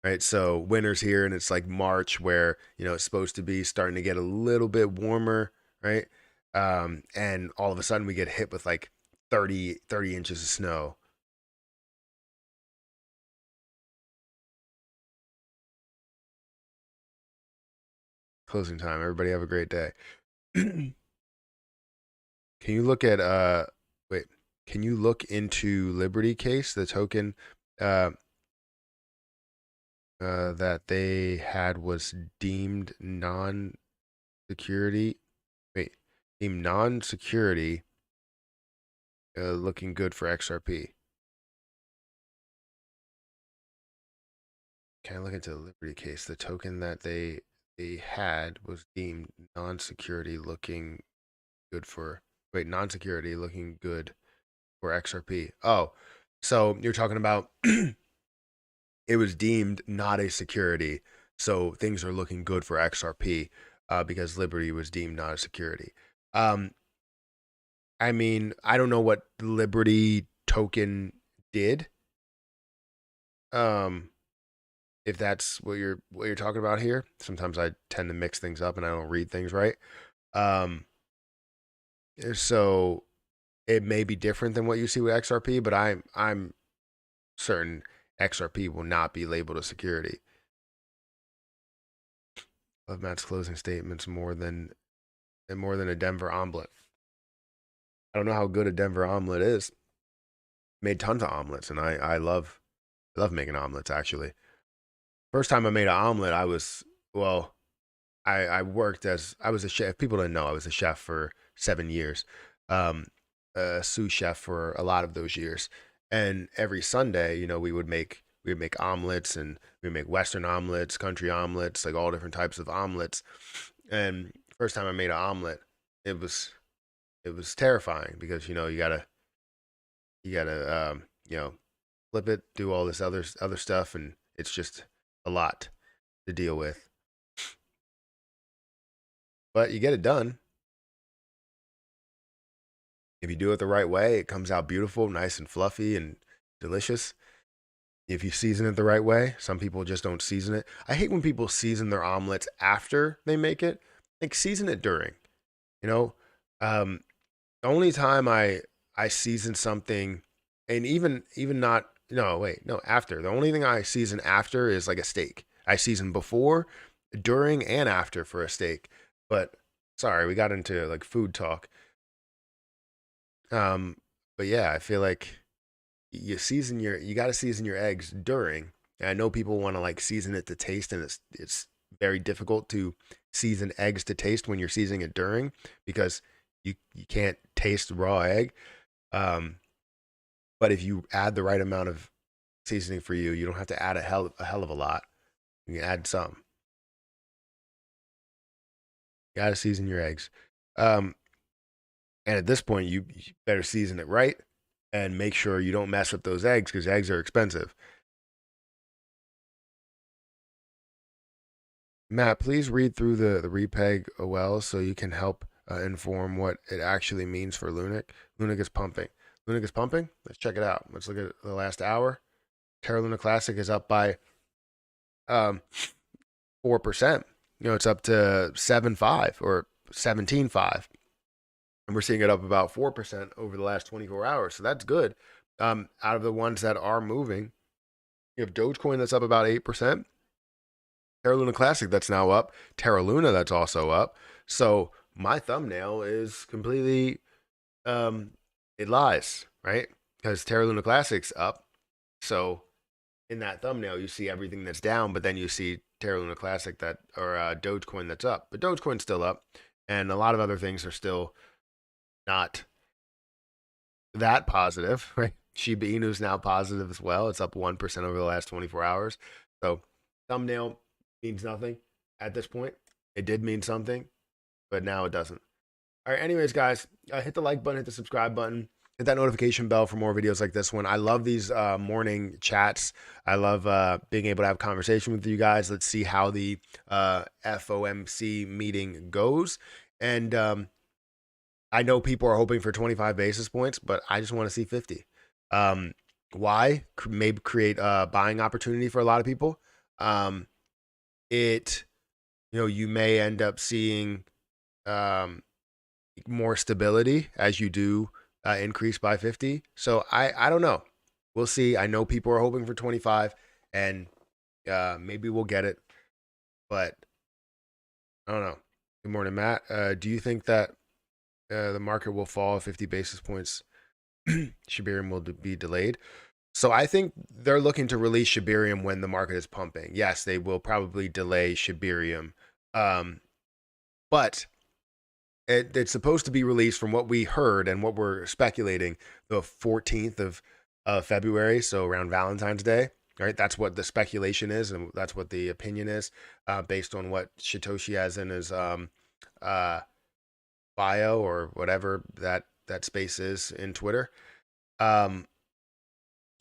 right? So winter's here and it's like March where, it's supposed to be starting to get a little bit warmer, right? And all of a sudden we get hit with like 30 inches of snow. Closing time. Everybody have a great day. Can you look at wait, can you look into Liberty case, the token uh that they had was deemed non-security. Wait, deemed non-security, looking good for XRP. Can I look into the Liberty case? The token that they had was deemed non-security, looking good for. Wait, non-security, looking good for XRP. Oh, so you're talking about it was deemed not a security. So things are looking good for XRP because Liberty was deemed not a security. Um, I mean, I don't know what Liberty token did. Um, if that's what you're talking about here. Sometimes I tend to mix things up and I don't read things right. Um, so it may be different than what you see with XRP, but I'm certain XRP will not be labeled a security. Love Matt's closing statements more than a Denver omelet. I don't know how good a Denver omelet is. Made tons of omelets, and I love making omelets actually. First time I made an omelet, well, I worked as I was a chef. People didn't know I was a chef for 7 years, um, a sous chef for a lot of those years. And every Sunday, we would make omelets, and we would make Western omelets, country omelets, like all different types of omelets. And first time I made an omelet, it was it was terrifying because you gotta flip it, do all this other stuff, and it's just a lot to deal with. But you get it done. If you do it the right way, it comes out beautiful, nice and fluffy and delicious. If you season it the right way, some people just don't season it. I hate when people season their omelets after they make it. Like season it during. You know, um, the only time I season something, and even not no wait no after. The only thing I season after is like a steak. I season before, during, and after for a steak. But sorry, we got into like food talk. Um, but yeah, I feel like you got to season your eggs during. And I know people want to like season it to taste, and it's very difficult to season eggs to taste when you're seasoning it during because you can't taste raw egg. Um, but if you add the right amount of seasoning for you, you don't have to add a hell of a lot. You can add some. You got to season your eggs. Um, and at this point, you better season it right and make sure you don't mess with those eggs because eggs are expensive. Matt, please read through the repeg OL so you can help inform what it actually means for Lunic. Lunic is pumping. Lunic is pumping? Let's check it out. Let's look at the last hour. Terra Luna Classic is up by um, 4%. It's up to 7.5 or 17.5. And we're seeing it up about 4% over the last 24 hours. So that's good. Out of the ones that are moving, you have Dogecoin that's up about 8%. Terra Luna Classic that's now up. Terra Luna that's also up. So my thumbnail is completely it lies, right? Because Terra Luna Classic's up. So in that thumbnail you see everything that's down, but then you see Terra Luna Classic or Dogecoin that's up. But Dogecoin's still up, and a lot of other things are still not that positive, right? Shiba Inu's now positive as well. It's up 1% over the last 24 hours. So thumbnail means nothing at this point. It did mean something, but now it doesn't. All right, anyways, guys, hit the like button, hit the subscribe button, hit that notification bell for more videos like this one. I love these morning chats. I love being able to have conversation with you guys. Let's see how the FOMC meeting goes. And I know people are hoping for 25 basis points, but I just want to see 50. Why? Maybe create a buying opportunity for a lot of people. It, you may end up seeing more stability as you do increase by 50. So I don't know. We'll see. I know people are hoping for 25, and maybe we'll get it, but I don't know. Good morning, Matt. Do you think that the market will fall 50 basis points? Shibarium will be delayed. So I think they're looking to release Shibarium when the market is pumping. Yes, they will probably delay Shibarium. But it's supposed to be released, from what we heard and what we're speculating, the 14th of February, so around Valentine's Day. Right, that's what the speculation is, and that's what the opinion is, based on what Satoshi has in his bio or whatever that space is in Twitter.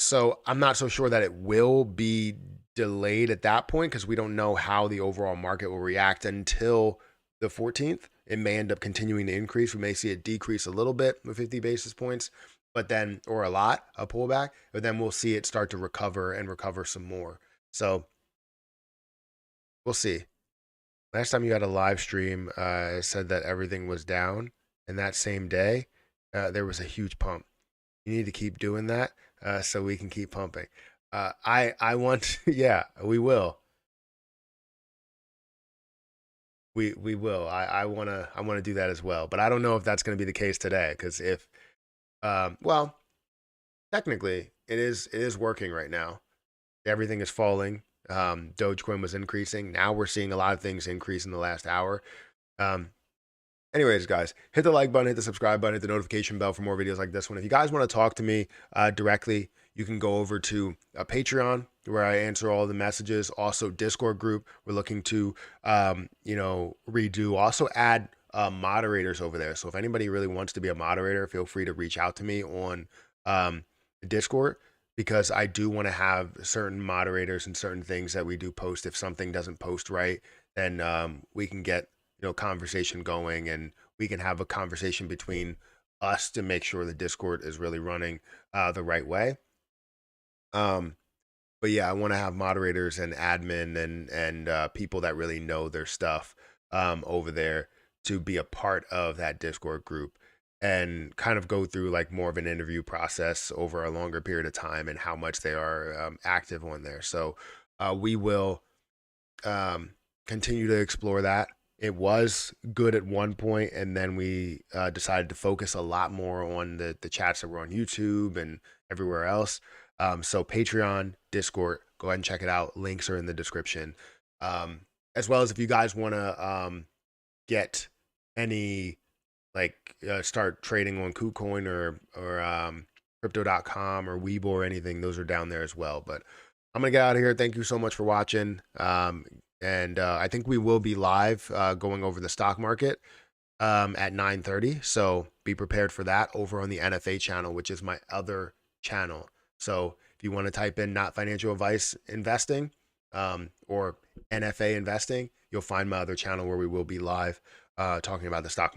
So I'm not so sure that it will be delayed at that point because we don't know how the overall market will react until the 14th. It may end up continuing to increase. We may see it decrease a little bit with 50 basis points, but then, or a lot, a pullback, but then we'll see it start to recover and recover some more. So we'll see. Last time you had a live stream, it said that everything was down, and that same day, there was a huge pump. You need to keep doing that so we can keep pumping. I want, yeah, we will. We will. I wanna do that as well, but I don't know if that's gonna be the case today because if well, technically it is working right now. Everything is falling. Dogecoin was increasing. Now we're seeing a lot of things increase in the last hour. Um, Anyways, guys, hit the like button, hit the subscribe button, hit the notification bell for more videos like this one. If you guys want to talk to me directly, you can go over to Patreon where I answer all the messages. Also, Discord group. We're looking to, redo. Also, add moderators over there. So if anybody really wants to be a moderator, feel free to reach out to me on Discord because I do want to have certain moderators and certain things that we do post. If something doesn't post right, then we can get conversation going and we can have a conversation between us to make sure the Discord is really running the right way. But yeah, I want to have moderators and admin and people that really know their stuff over there to be a part of that Discord group and kind of go through like more of an interview process over a longer period of time and how much they are active on there. So we will continue to explore that. It was good at one point, and then we decided to focus a lot more on the chats that were on YouTube and everywhere else. So Patreon, Discord, go ahead and check it out. Links are in the description. As well as if you guys want to get any, start trading on KuCoin or Crypto.com or Webull or anything, those are down there as well. But I'm going to get out of here. Thank you so much for watching. And I think we will be live going over the stock market at 9:30. So be prepared for that over on the NFA channel, which is my other channel. So if you want to type in not financial advice investing or NFA investing, you'll find my other channel where we will be live talking about the stock market.